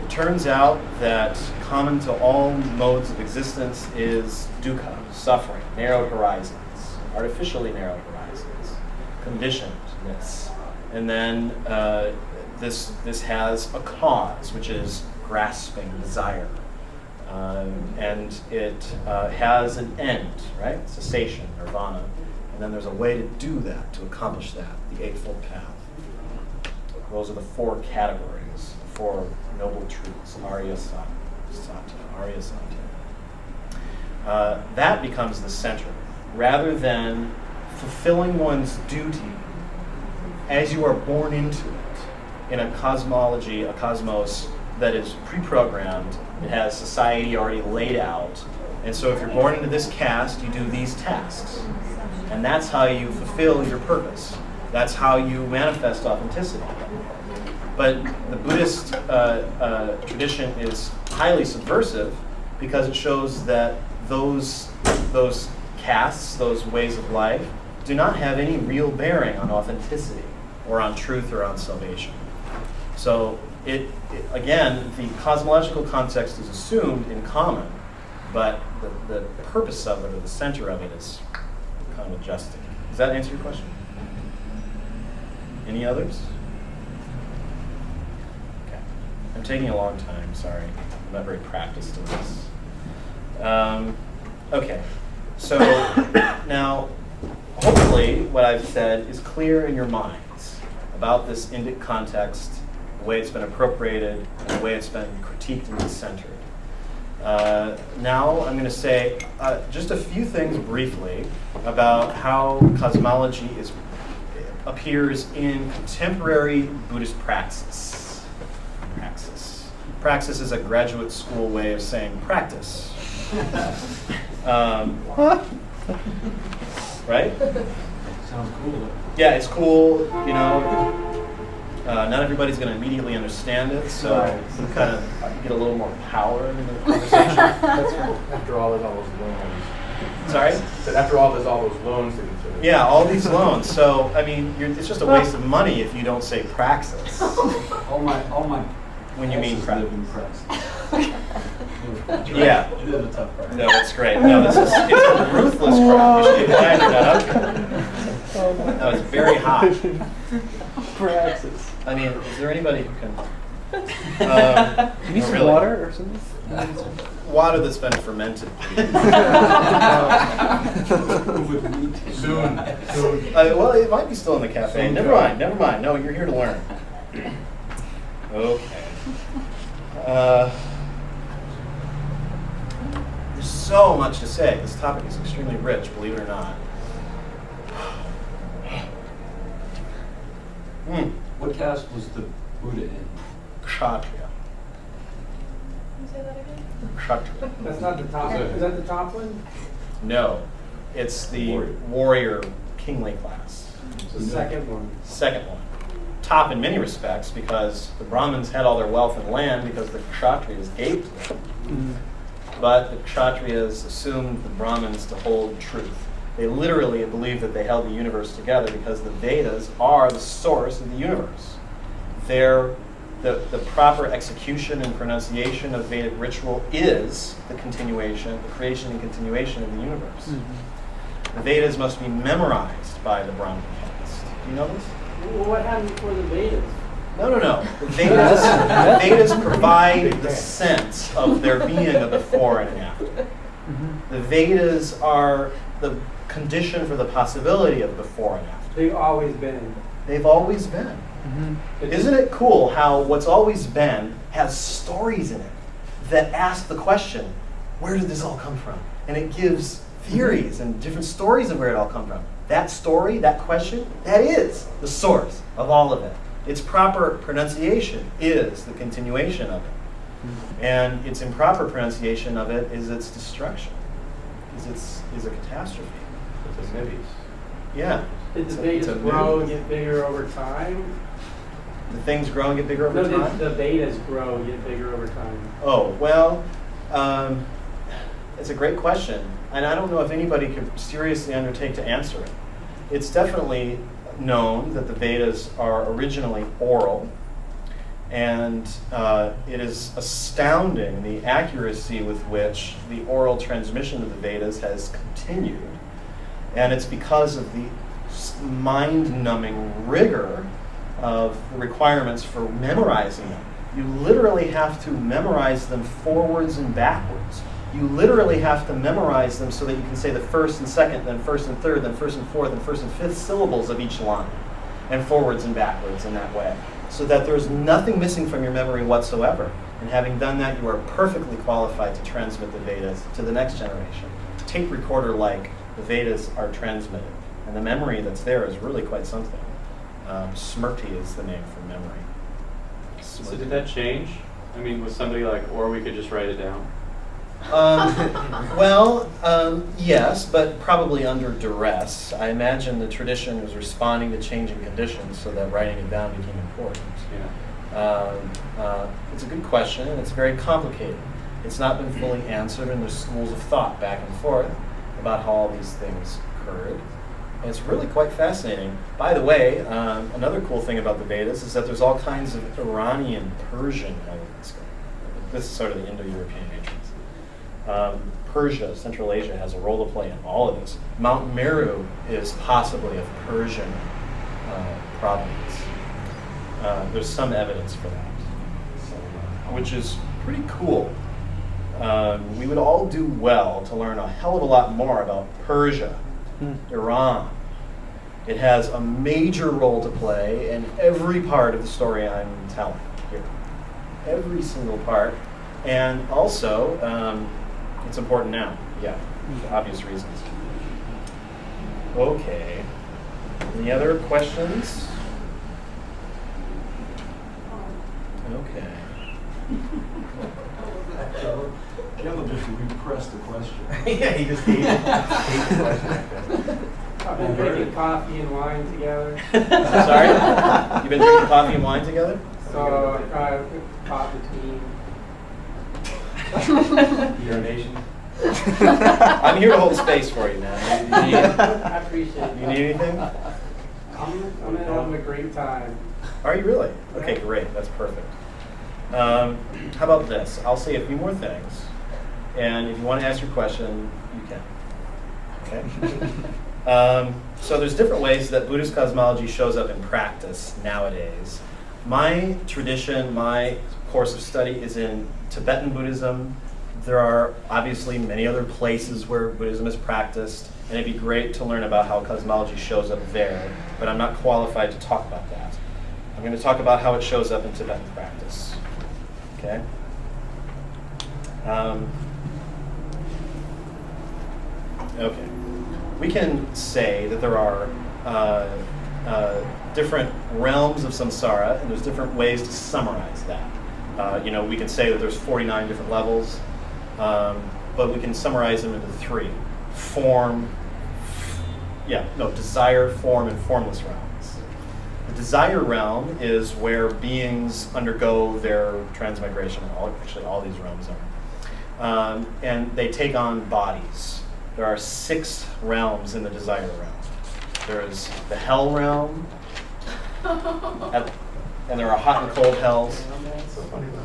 It turns out that common to all modes of existence is dukkha, suffering, narrowed horizons, artificially narrowed horizons, conditionedness. And then this has a cause, which is grasping, desire. And it has an end, right? Cessation, nirvana. And then there's a way to do that, to accomplish that, the Eightfold Path. Those are the four categories, the four noble truths, Arya Sata, Arya Sata. That becomes the center, rather than fulfilling one's duty as you are born into it in a cosmology, a cosmos that is pre-programmed. It has society already laid out. And so if you're born into this caste, you do these tasks. And that's how you fulfill your purpose. That's how you manifest authenticity. But the Buddhist tradition is highly subversive because it shows that those castes, those ways of life, do not have any real bearing on authenticity or on truth or on salvation. So again, the cosmological context is assumed in common, but the purpose of it, or the center of it, is kind of adjusted. Does that answer your question? Any others? Okay. I'm taking a long time, sorry. I'm not very practiced in this. Okay. So now, hopefully what I've said is clear in your minds about this Indic context, the way it's been appropriated, and the way it's been critiqued and centered. Now I'm going to say just a few things briefly about how cosmology appears in contemporary Buddhist praxis. Praxis is a graduate school way of saying practice. Right? Sounds cool. Yeah, it's cool, you know. Not everybody's going to immediately understand it, so you kind of get a little more power in the conversation. After all, there's all those loans. Sorry? So after all, there's all those loans to consider. Yeah, all these loans. So, I mean, it's just a waste of money if you don't say praxis. All my When you mean live praxis. in praxis. Yeah. It is a tough practice. No, it's great. No, it's a ruthless crowd. You should be glad you're not up here. No, it's very hot. Praxis. I mean, is there anybody who can... You need some really. water or something? Water that's been fermented. Soon. Well, it might be still in the cafe. Never mind. No, you're here to learn. Okay. There's so much to say. This topic is extremely rich, believe it or not. What caste was the Buddha in? Kshatriya. Can you say that again? Kshatriya. That's not the top. Is that the top one? No, it's the warrior kingly class. It's the second one. Second one. Top in many respects because the Brahmins had all their wealth and land because the Kshatriyas gave to them. But the Kshatriyas assumed the Brahmins to hold truth. They literally believed that they held the universe together because the Vedas are the source of the universe. They're the proper execution and pronunciation of Vedic ritual is the continuation, the creation and continuation of the universe. The Vedas must be memorized by the Brahmin caste. Do you know this? Well, what happened before the Vedas? No. The Vedas provide the sense of there being a before and an after. The Vedas are the condition for the possibility of before and after. They've always been. They've always been. Isn't it cool how what's always been has stories in it that ask the question, where did this all come from? And it gives theories and different stories of where it all come from. That story, that question, that is the source of all of it. Its proper pronunciation is the continuation of it. And its improper pronunciation of it is its destruction, is a catastrophe. It's a nibbies. Yeah. Did the It's Vedas a grow and movie. get bigger over time? The things grow and get bigger over No, time? did the Vedas grow and get bigger over time? Oh, well, it's a great question. And I don't know if anybody could seriously undertake to answer it. it's definitely known that the Vedas are originally oral, and it is astounding the accuracy with which the oral transmission of the Vedas has continued. And it's because of the mind-numbing rigor of the requirements for memorizing them. You literally have to memorize them forwards and backwards. You literally have to memorize them so that you can say the first and second, then first and third, then first and fourth, and first and fifth syllables of each line, and forwards and backwards in that way, so that there's nothing missing from your memory whatsoever. And having done that, you are perfectly qualified to transmit the Vedas to the next generation. Tape recorder-like, the Vedas are transmitted. And the memory that's there is really quite something. Smrti is the name for memory. So did that change? I mean, was somebody like, or we could just write it down? Yes, but probably under duress. I imagine the tradition was responding to changing conditions so that writing it down became important. Yeah. It's a good question, and it's very complicated. It's not been fully answered, and there's schools of thought back and forth about how all these things occurred. And it's really quite fascinating. By the way, another cool thing about the Vedas is that there's all kinds of Iranian, Persian elements. This is sort of the Indo-European ancients. Persia, Central Asia, has a role to play in all of this. Mount Meru is possibly of Persian provenance. There's some evidence for that, which is pretty cool. We would all do well to learn a hell of a lot more about Persia, Iran. It has a major role to play in every part of the story I'm telling here. Every single part. And also, it's important now. Yeah, for obvious reasons. Okay. Any other questions? Okay. Caleb just repressed the question. Yeah, he just hated the question. I've been drinking coffee and wine together. Sorry? You've been drinking coffee and wine together? So caught between. Urination. I'm here to hold space for you, man. I appreciate it. You need anything? I'm having a great time. Are you really? Okay, great. That's perfect. How about this? I'll say a few more things, and if you want to ask your question, you can. Okay? So there's different ways that Buddhist cosmology shows up in practice nowadays. My tradition, my course of study is in Tibetan Buddhism. There are obviously many other places where Buddhism is practiced, and it'd be great to learn about how cosmology shows up there, but I'm not qualified to talk about that. I'm going to talk about how it shows up in Tibetan practice. Okay? Okay. We can say that there are different realms of samsara, and there's different ways to summarize that. We can say that there's 49 different levels, but we can summarize them into three. Desire, form, and formless realms. The desire realm is where beings undergo their transmigration. Actually, all these realms are. And they take on bodies. There are 6 realms in the desire realm. There is the hell realm, and there are hot and cold hells. So funny about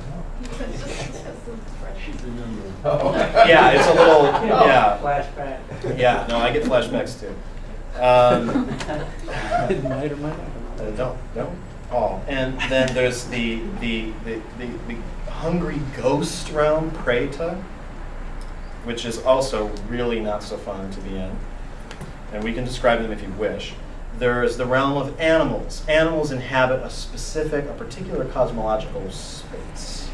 Oh. Yeah, it's a little, yeah. Flashback. Yeah, no, I get flashbacks too. Might or might not. Don't all. And then there's the hungry ghost realm, Preta, which is also really not so fun to be in. And we can describe them if you wish. There's the realm of animals. Animals inhabit a particular cosmological space.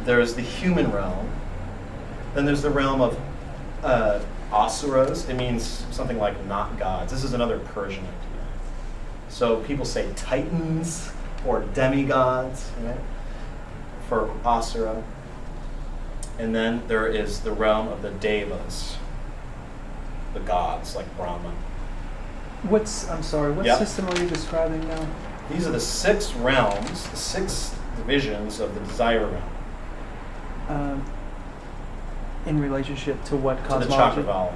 There's the human realm. Then there's the realm of asuras. It means something like not gods. This is another Persian idea. So people say titans or demigods, right, for asura. And then there is the realm of the devas, the gods like Brahma. What system are you describing now? These are the 6 realms, the 6 divisions of the desire realm. In relationship to what To the cosmology? chakravala.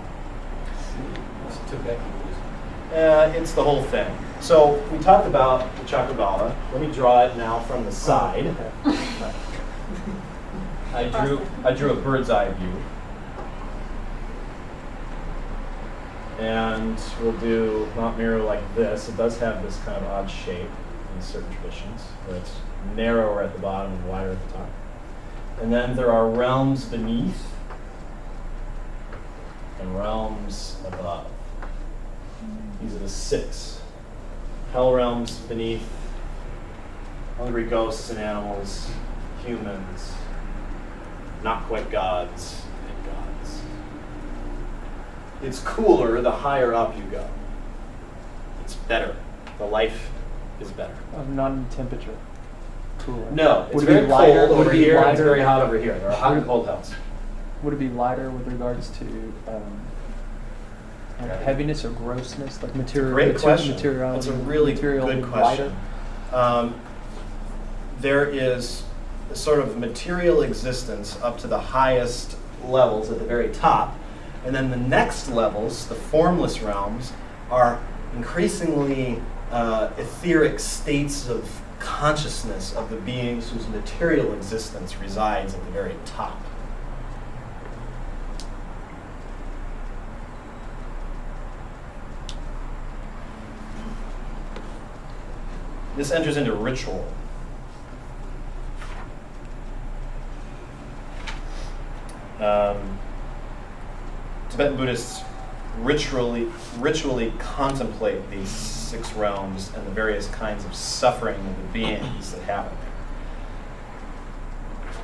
It's Tibetan Buddhism. It's the whole thing. So we talked about the chakravala. Let me draw it now from the side. I drew a bird's eye view. And we'll do Mount Meru like this. It does have this kind of odd shape in certain traditions, where it's narrower at the bottom and wider at the top. And then there are realms beneath and realms above. These are the 6. Hell realms beneath, hungry ghosts and animals, humans, not quite gods, and gods. It's cooler the higher up you go. It's better. The life is better. Not in temperature. Cooler. No, it's Would it very be lighter? cold Would over it be here, and it's lighter? very hot over here. There are hot and cold hells. Would it be lighter with regards to heaviness or grossness, like material? Great question. Materiality. That's a really good question. There is a sort of material existence up to the highest levels at the very top, and then the next levels, the formless realms, are increasingly etheric states of consciousness of the beings whose material existence resides at the very top. This enters into ritual. Tibetan Buddhists ritually contemplate these 6 realms and the various kinds of suffering of the beings that happen there.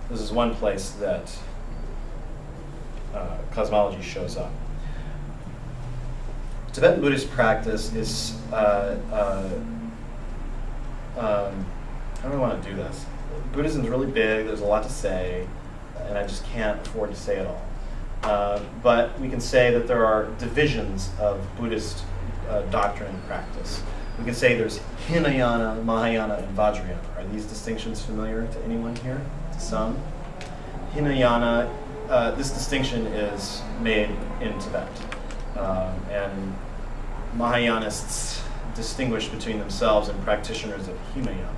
This is one place that cosmology shows up. Tibetan Buddhist practice is, how do I want to do this? Buddhism is really big, there's a lot to say, and I just can't afford to say it all. But we can say that there are divisions of Buddhist doctrine and practice. We can say there's Hinayana, Mahayana, and Vajrayana. Are these distinctions familiar to anyone here? To some? Hinayana, this distinction is made in Tibet. And Mahayanists distinguish between themselves and practitioners of Hinayana.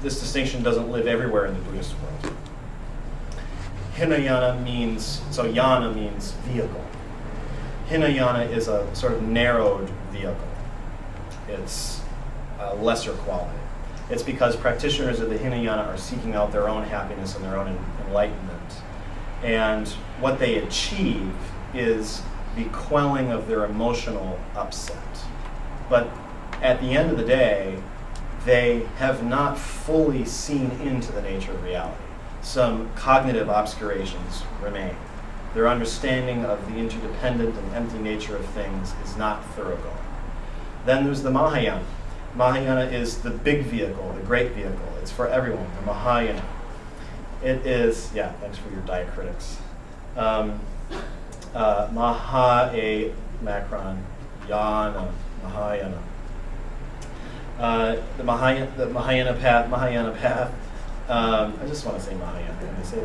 This distinction doesn't live everywhere in the Buddhist world. Hinayana means, so yana means vehicle. Hinayana is a sort of narrowed vehicle. It's a lesser quality. It's because practitioners of the Hinayana are seeking out their own happiness and their own enlightenment. And what they achieve is the quelling of their emotional upset. But at the end of the day, they have not fully seen into the nature of reality. Some cognitive obscurations remain. Their understanding of the interdependent and empty nature of things is not thoroughgoing. Then there's the Mahayana. Mahayana is the big vehicle, the great vehicle. It's for everyone, the Mahayana. It is, yeah, thanks for your diacritics. Maha-e Macron, Yana, Mahayana. The Mahayana path. I just want to say Mahayana. Can I say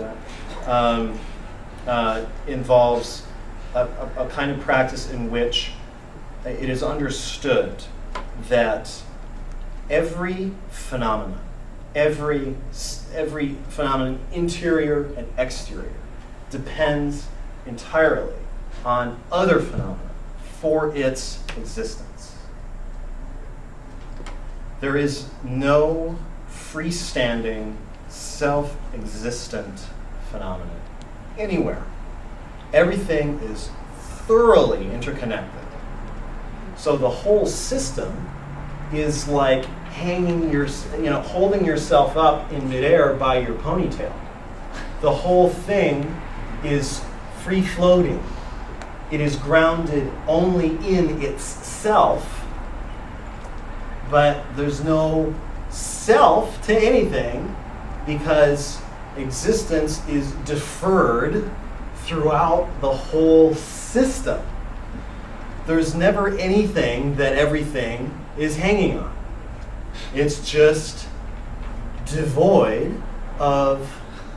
that? Involves a kind of practice in which it is understood that every phenomenon, every phenomenon, interior and exterior, depends entirely on other phenomena for its existence. There is no freestanding, self-existent phenomenon anywhere. Everything is thoroughly interconnected. So the whole system is like holding yourself up in midair by your ponytail. The whole thing is free floating. It is grounded only in itself, but there's no self to anything because existence is deferred throughout the whole system. There's never anything that everything is hanging on. It's just devoid of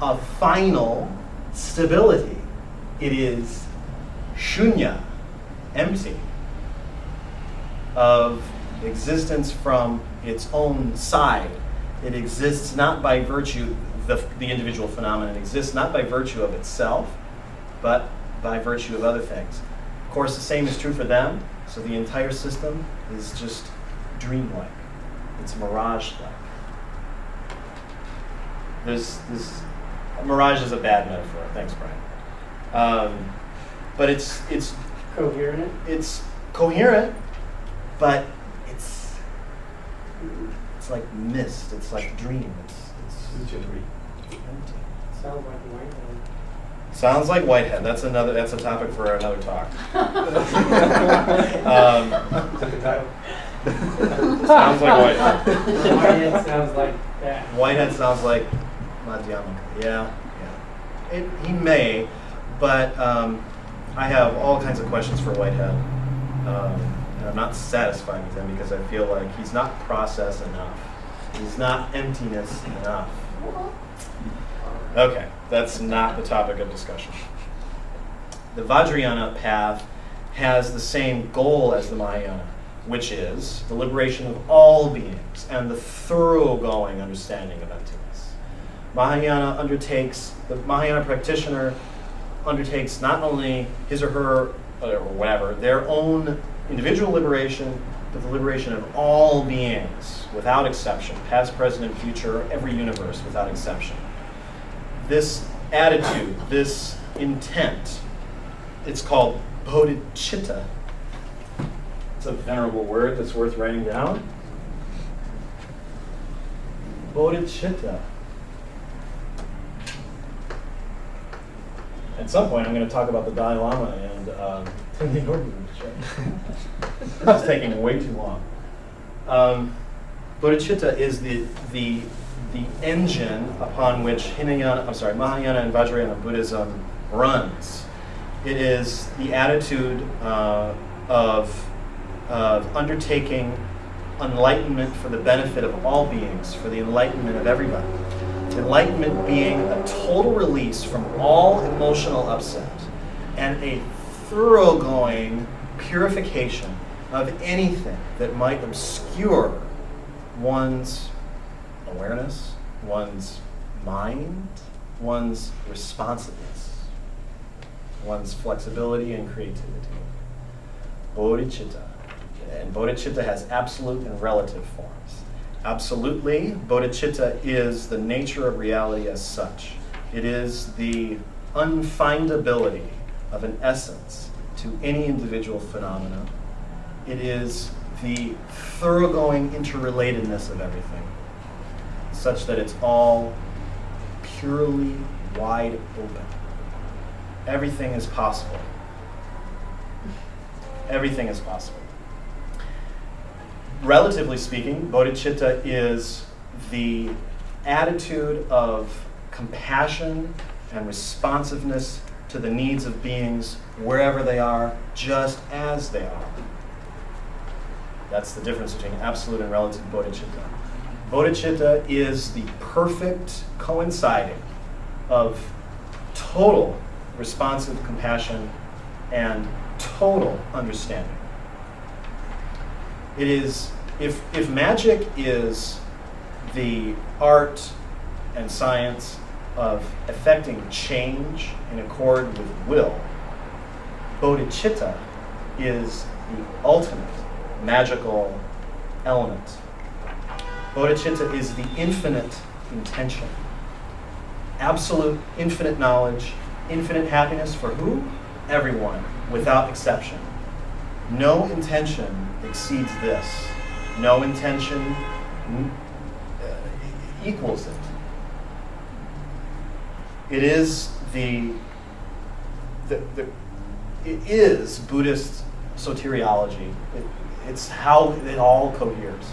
a final stability. It is shunya, empty, of existence from its own side. It exists not by virtue, the individual phenomenon exists not by virtue of itself, but by virtue of other things. Of course, the same is true for them, so the entire system is just dreamlike. It's mirage-like. Mirage is a bad metaphor. Thanks, Brian. But it's Coherent? It's coherent, but it's like mist. It's like dream. It's empty. Sounds like Whitehead. Sounds like Whitehead. That's a topic for another talk. Sounds like Whitehead. Whitehead sounds like that. Whitehead sounds like Madhyamaka. Yeah. He may, but I have all kinds of questions for Whitehead. And I'm not satisfied with him because I feel like he's not process enough. He's not emptiness enough. Okay, that's not the topic of discussion. The Vajrayana path has the same goal as the Mahayana, which is the liberation of all beings and the thoroughgoing understanding of emptiness. The Mahayana practitioner undertakes not only his or her, or whatever, their own individual liberation, but the liberation of all beings without exception, past, present, and future, every universe without exception. This attitude, this intent, it's called bodhicitta. It's a venerable word that's worth writing down. Bodhicitta. At some point, I'm going to talk about the Dalai Lama and Tenzin Norgay. It's taking way too long. Bodhicitta is the engine upon which Mahayana and Vajrayana Buddhism runs. It is the attitude of undertaking enlightenment for the benefit of all beings, for the enlightenment of everybody. Enlightenment being a total release from all emotional upset and a thoroughgoing purification of anything that might obscure one's awareness, one's mind, one's responsiveness, one's flexibility and creativity. Bodhicitta. And bodhicitta has absolute and relative forms. Absolutely, bodhicitta is the nature of reality as such. It is the unfindability of an essence to any individual phenomena. It is the thoroughgoing interrelatedness of everything, such that it's all purely wide open. Everything is possible. Everything is possible. Relatively speaking, bodhicitta is the attitude of compassion and responsiveness to the needs of beings wherever they are, just as they are. That's the difference between absolute and relative bodhicitta. Bodhicitta is the perfect coinciding of total responsive compassion and total understanding. It is, if magic is the art and science of effecting change in accord with will, bodhicitta is the ultimate magical element. Bodhicitta is the infinite intention. Absolute infinite knowledge, infinite happiness for who? Everyone, without exception. No intention exceeds this. No intention equals it. It is it is Buddhist soteriology. It's how it all coheres.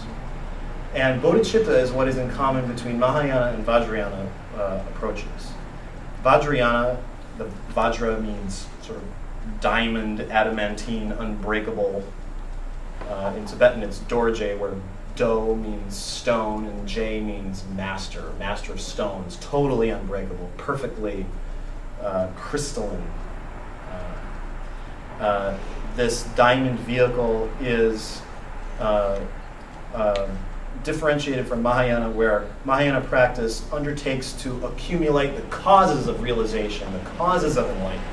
And bodhicitta is what is in common between Mahayana and Vajrayana approaches. Vajrayana, the Vajra means sort of diamond, adamantine, unbreakable. In Tibetan, it's dorje, where do means stone and J means master of stones, totally unbreakable, perfectly crystalline, This diamond vehicle is differentiated from Mahayana, where Mahayana practice undertakes to accumulate the causes of realization, the causes of enlightenment.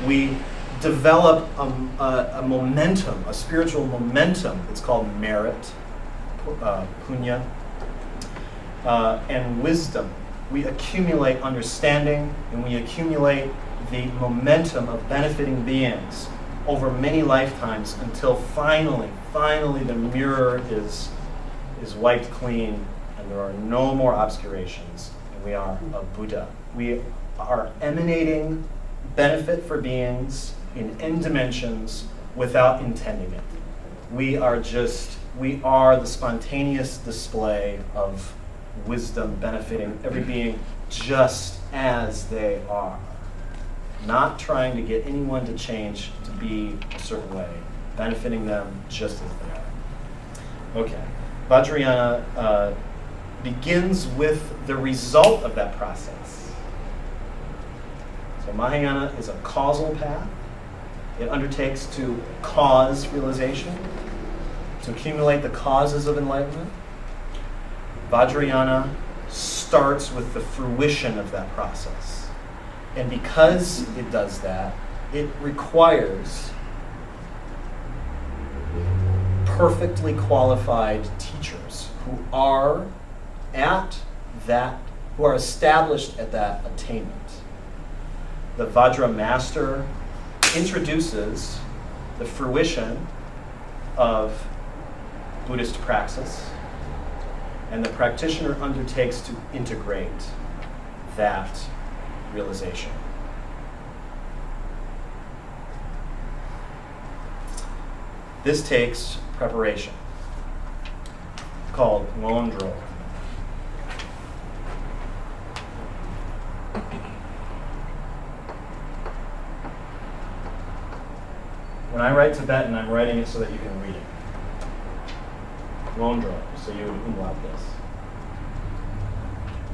We develop a momentum, a spiritual momentum. It's called merit, punya, and wisdom. We accumulate understanding, and we accumulate the momentum of benefiting beings over many lifetimes until finally the mirror is wiped clean and there are no more obscurations, and we are a Buddha. We are emanating benefit for beings in n dimensions without intending it. We are the spontaneous display of wisdom benefiting every being just as they are. Not trying to get anyone to change to be a certain way, benefiting them just as they are. Okay, Vajrayana begins with the result of that process. So Mahayana is a causal path. It undertakes to cause realization, to accumulate the causes of enlightenment. Vajrayana starts with the fruition of that process. And because it does that, it requires perfectly qualified teachers who are established at that attainment. The Vajra master introduces the fruition of Buddhist praxis, and the practitioner undertakes to integrate that realization. This takes preparation, called ngondro. When I write Tibetan, I'm writing it so that you can read it. Ngondro, so you would umlaut this.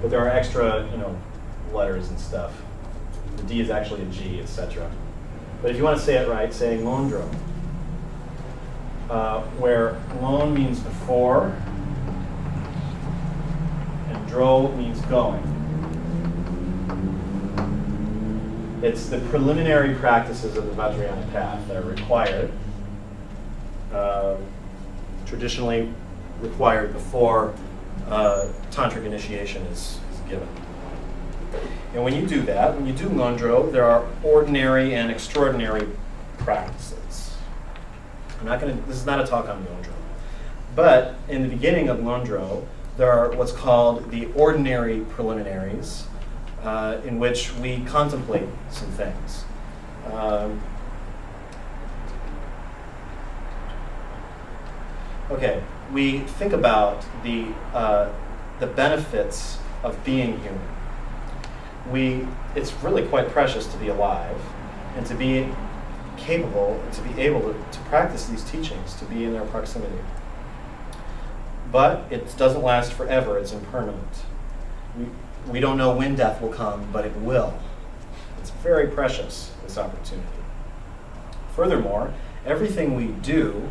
But there are extra, letters and stuff. The D is actually a G, etc. But if you want to say it right, say ngondro, where ngon means before and dro means going. It's the preliminary practices of the Vajrayana path that are required, traditionally required before tantric initiation is given. And when you do that, when you do ngondro, there are ordinary and extraordinary practices. This is not a talk on ngondro. But in the beginning of ngondro, there are what's called the ordinary preliminaries, in which we contemplate some things. We think about the benefits of being human. It's really quite precious to be alive and to be capable and to be able to practice these teachings, to be in their proximity. But it doesn't last forever, it's impermanent. We don't know when death will come, but it will. It's very precious, this opportunity. Furthermore, everything we do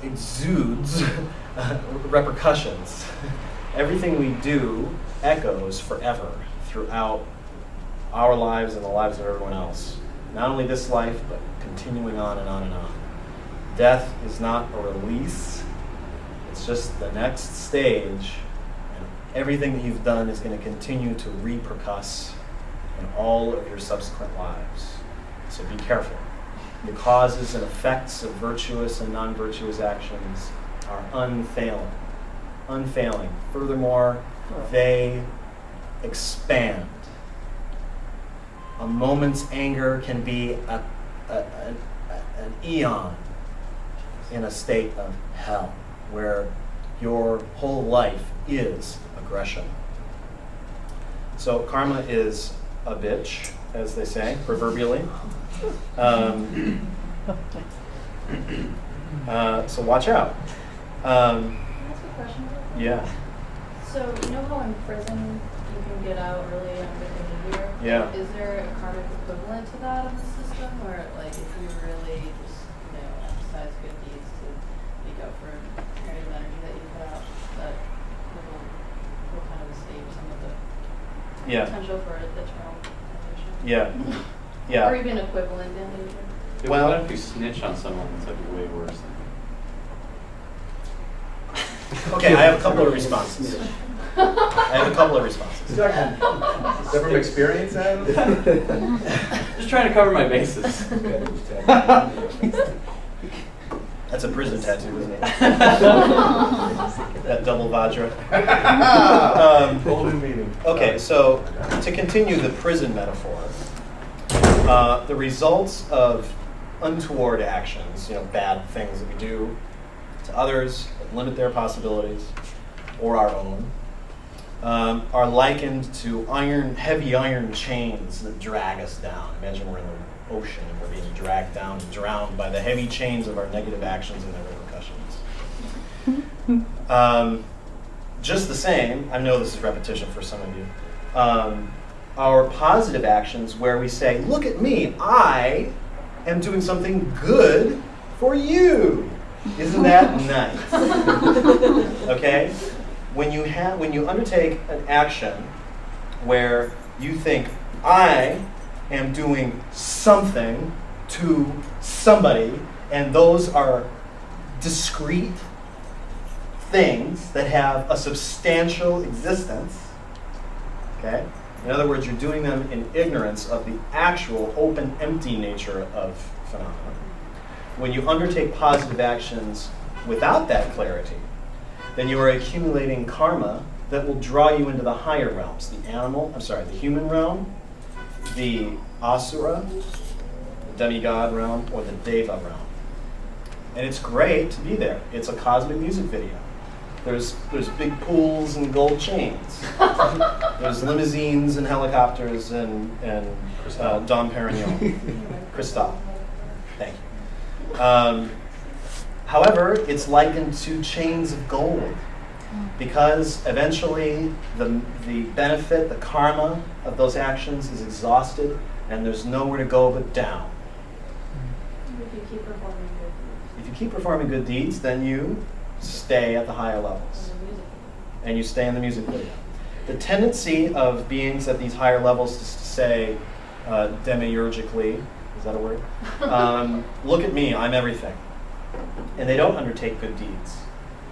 exudes repercussions. Everything we do echoes forever throughout our lives and the lives of everyone else. Not only this life, but continuing on and on and on. Death is not a release, it's just the next stage, and everything that you've done is going to continue to repercuss in all of your subsequent lives. So be careful. The causes and effects of virtuous and non-virtuous actions are unfailing. Furthermore, they expand. A moment's anger can be an eon in a state of hell, where your whole life is aggression. So karma is a bitch, as they say, proverbially. So watch out. Can I ask a question? Yeah. So, you know how in prison you can get out early on good behavior? Yeah. Is there a karmic equivalent to that in the system? Where, like, if you really just, emphasize good deeds to make up for creative energy that you put out, that will kind of save some of the potential for eternal damnation? Yeah. Yeah. Or even equivalent damage? Well- What if you snitch on someone? It's like way worse. Okay, I have a couple of responses. Is that from experience, Adam? Just trying to cover my bases. That's a prison tattoo, isn't it? That double Vajra. Golden meaning. Okay, so to continue the prison metaphor, the results of untoward actions, bad things that we do to others that limit their possibilities or our own, are likened to heavy iron chains that drag us down. Imagine we're in the ocean and we're being dragged down and drowned by the heavy chains of our negative actions and their repercussions. Just the same, I know this is repetition for some of you, our positive actions where we say, look at me, I am doing something good for you. Isn't that nice? Okay? When you undertake an action where you think, I am doing something to somebody, and those are discrete things that have a substantial existence, okay? In other words, you're doing them in ignorance of the actual open, empty nature of phenomena. When you undertake positive actions without that clarity, then you are accumulating karma that will draw you into the higher realms, the human realm, the asura, the demigod realm, or the deva realm. And it's great to be there. It's a cosmic music video. There's big pools and gold chains. There's limousines and helicopters and Dom Perignon. Christophe. Thank you. However, it's likened to chains of gold because eventually the benefit, the karma of those actions is exhausted and there's nowhere to go but down. If you keep performing good deeds. If you keep performing good deeds, then you stay at the higher levels. And you stay in the music video. The tendency of beings at these higher levels is to say, demiurgically, is that a word? Look at me, I'm everything. And they don't undertake good deeds.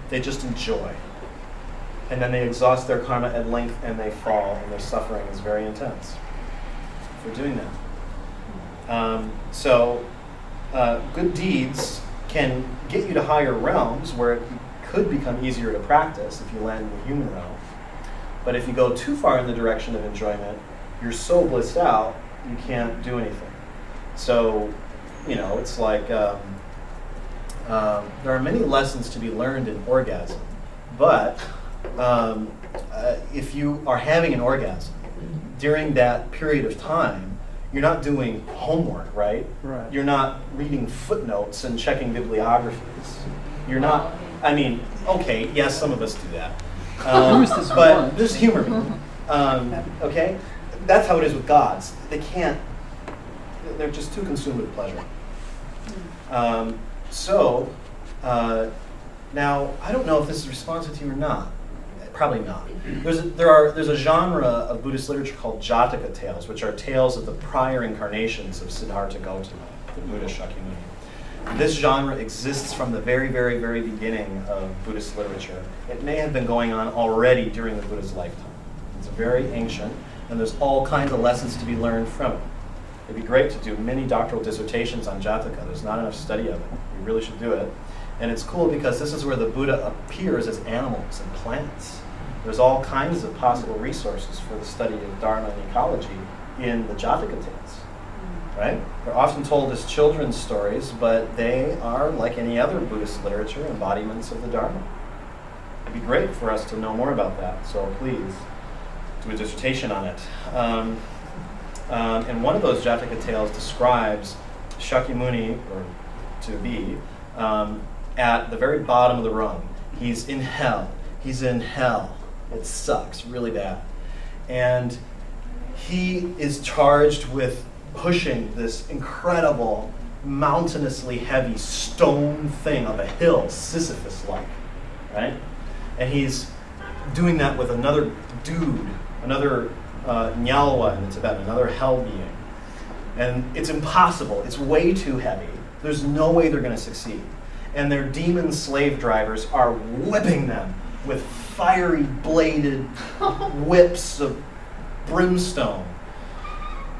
They just enjoy. And then they exhaust their karma at length and they fall, and their suffering is very intense for doing that. Good deeds can get you to higher realms where it could become easier to practice if you land in the human realm. But if you go too far in the direction of enjoyment, you're so blissed out, you can't do anything. So, it's like there are many lessons to be learned in orgasm. But if you are having an orgasm, during that period of time, you're not doing homework, right? Right. You're not reading footnotes and checking bibliographies. You're not, okay, yes, some of us do that. But there's humor. Okay? That's how it is with gods. They're just too consumed with pleasure. Now, I don't know if this is responsive to you or not. Probably not. There's a genre of Buddhist literature called Jataka tales, which are tales of the prior incarnations of Siddhartha Gautama, the Buddha Shakyamuni. This genre exists from the very, very, very beginning of Buddhist literature. It may have been going on already during the Buddha's lifetime. It's very ancient, and there's all kinds of lessons to be learned from it. It'd be great to do many doctoral dissertations on Jataka. There's not enough study of it. You really should do it. And it's cool because this is where the Buddha appears as animals and plants. There's all kinds of possible resources for the study of Dharma and ecology in the Jataka tales, right? They're often told as children's stories, but they are, like any other Buddhist literature, embodiments of the Dharma. It'd be great for us to know more about that, so please do a dissertation on it. And one of those Jataka tales describes Shakyamuni, or to be, at the very bottom of the rung. He's in hell. He's in hell. It sucks really bad. And he is charged with pushing this incredible, mountainously heavy stone thing on the hill, Sisyphus-like, right? And he's doing that with another dude, another Nyalwa in the Tibetan, another hell being. And it's impossible. It's way too heavy. There's no way they're going to succeed. And their demon slave drivers are whipping them with fiery bladed whips of brimstone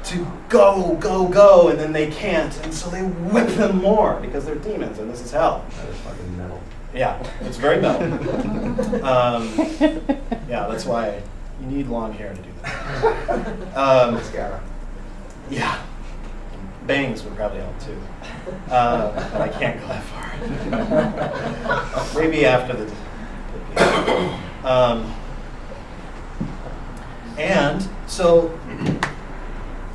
to go, go, go, and then they can't. And so they whip them more because they're demons and this is hell. That is fucking metal. Yeah, it's very metal. Yeah, that's why you need long hair to do that. Mascara. Yeah, bangs would probably help too. But I can't go that far. Maybe after the and so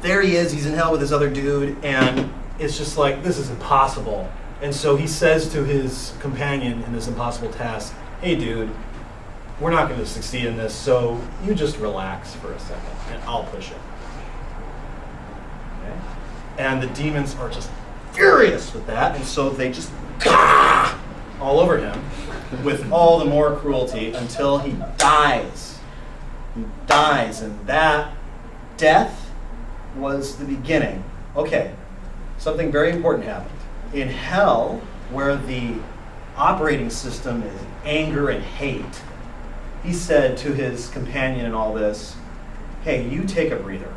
there he is, he's in hell with this other dude, and it's just like, this is impossible. And so he says to his companion in this impossible task, hey dude, we're not going to succeed in this, so you just relax for a second, and I'll push it. Okay? And the demons are just furious with that, and so they just all over him with all the more cruelty until he dies. He dies, and that death was the beginning. Okay, something very important happened. In hell, where the operating system is anger and hate, he said to his companion in all this, hey, you take a breather.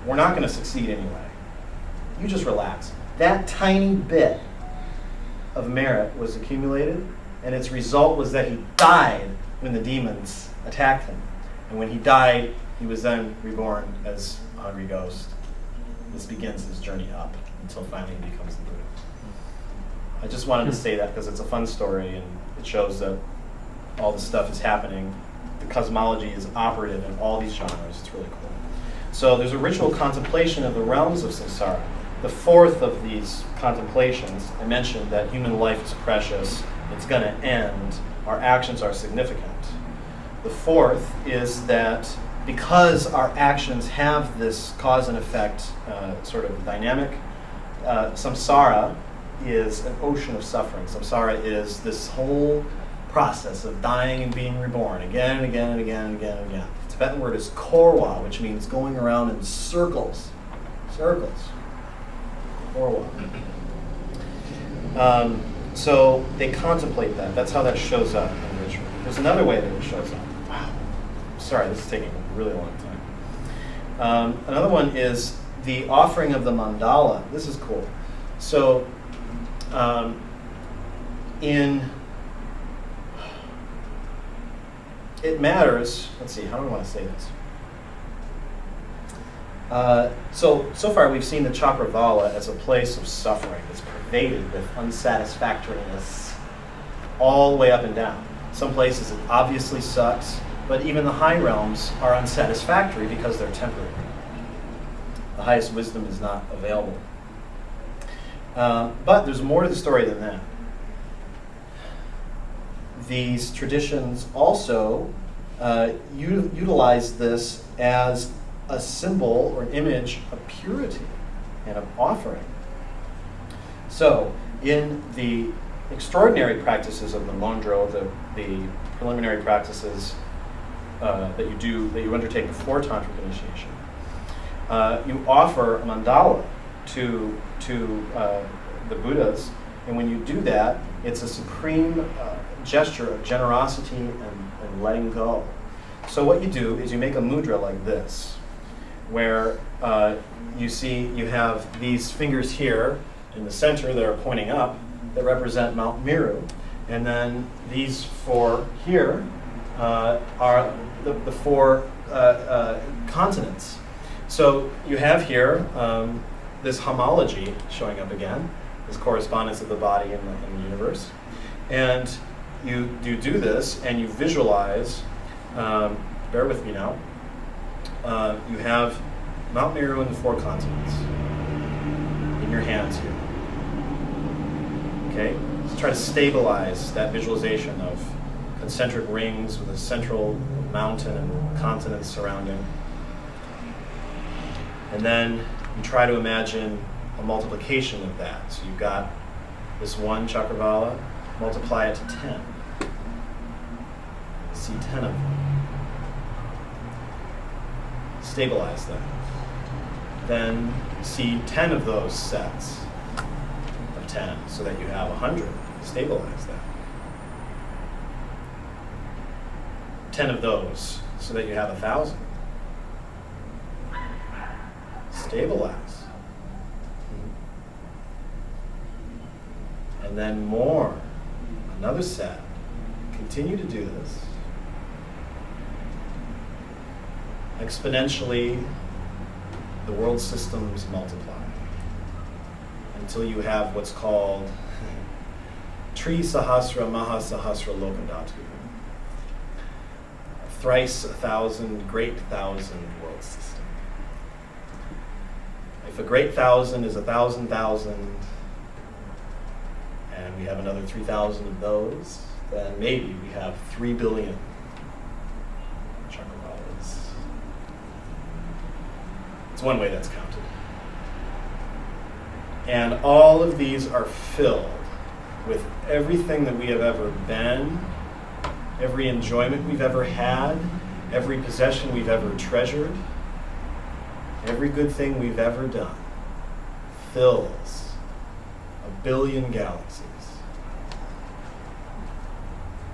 We're not going to succeed anyway. You just relax. That tiny bit of merit was accumulated, and its result was that he died when the demons attacked him. And when he died, he was then reborn as a hungry ghost. This begins his journey up until finally he becomes the Buddha. I just wanted to say that because it's a fun story and it shows that all this stuff is happening. The cosmology is operative in all these genres. It's really cool. So there's a ritual contemplation of the realms of samsara. The fourth of these contemplations, I mentioned that human life is precious, it's going to end, our actions are significant. The fourth is that because our actions have this cause and effect sort of dynamic, samsara is an ocean of suffering. Samsara is this whole process of dying and being reborn again and again and again and again and again. The Tibetan word is korwa, which means going around in circles. Circles. Korwa. So they contemplate that. That's how that shows up in ritual. There's another way that it shows up. Wow. Sorry, this is taking a really long time. Another one is the offering of the mandala. This is cool. So it matters, let's see, how do I want to say this? So far we've seen the chakravala as a place of suffering. It's pervaded with unsatisfactoriness all the way up and down. Some places it obviously sucks, but even the high realms are unsatisfactory because they're temporary. The highest wisdom is not available. But there's more to the story than that. These traditions also utilize this as a symbol or an image of purity and of offering. So, in the extraordinary practices of the Mondro, the preliminary practices that you undertake before tantric initiation, you offer a mandala to the Buddhas, and when you do that, it's a supreme gesture of generosity and letting go. So what you do is you make a mudra like this, where you have these fingers here in the center that are pointing up that represent Mount Meru, and then these four here are the four continents. So you have here this homology showing up again, this correspondence of the body in the universe. And you do this and you visualize, bear with me now, you have Mount Meru and the four continents in your hands here. Okay? So try to stabilize that visualization of concentric rings with a central mountain and continents surrounding. And then you try to imagine a multiplication of that. So you've got this one chakravala, multiply it to 10. See 10 of them. Stabilize them. Then see 10 of those sets of 10 so that you have 100. Stabilize that. 10 of those so that you have 1,000. Stabilize. And then more. Another set. Continue to do this. Exponentially, the world systems multiply until you have what's called Tri Sahasra Mahasahasra Lokadhatu. Thrice 1,000, great 1,000 world system. If a great 1,000 is 1,000,000, and we have another 3,000 of those, then maybe we have 3 billion chakravalas. It's one way that's counted. And all of these are filled with everything that we have ever been, every enjoyment we've ever had, every possession we've ever treasured, every good thing we've ever done fills 1 billion galaxies.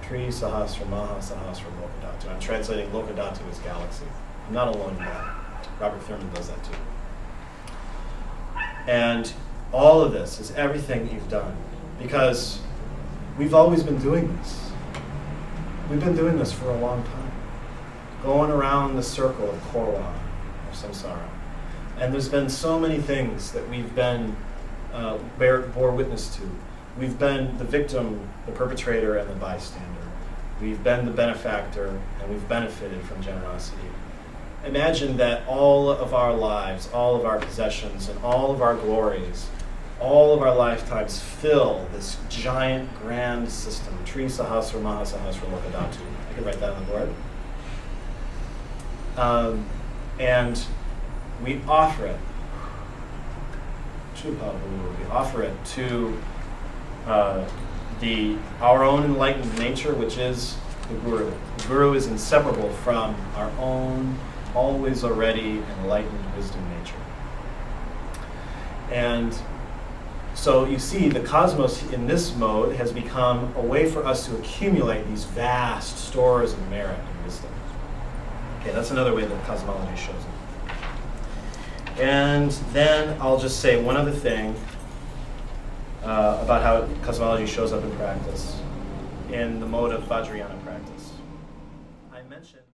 Tri Sahasra Mahasahasra Lokadhatu. I'm translating Lokadhatu as galaxy. I'm not alone in that. Robert Thurman does that too. And all of this is everything you've done because we've always been doing this. We've been doing this for a long time. Going around the circle of korwa, of samsara. And there's been so many things that we've been bore witness to. We've been the victim, the perpetrator, and the bystander. We've been the benefactor, and we've benefited from generosity. Imagine that all of our lives, all of our possessions, and all of our glories, all of our lifetimes fill this giant, grand system. Tri Sahasra Mahasahasra Lokadhatu. I could write that on the board. And we offer it. We offer it to our own enlightened nature, which is the Guru. The Guru is inseparable from our own, always already enlightened wisdom nature. And so you see, the cosmos in this mode has become a way for us to accumulate these vast stores of merit and wisdom. Okay, that's another way that cosmology shows up. And then I'll just say one other thing about how cosmology shows up in practice, in the mode of Vajrayana practice. I mentioned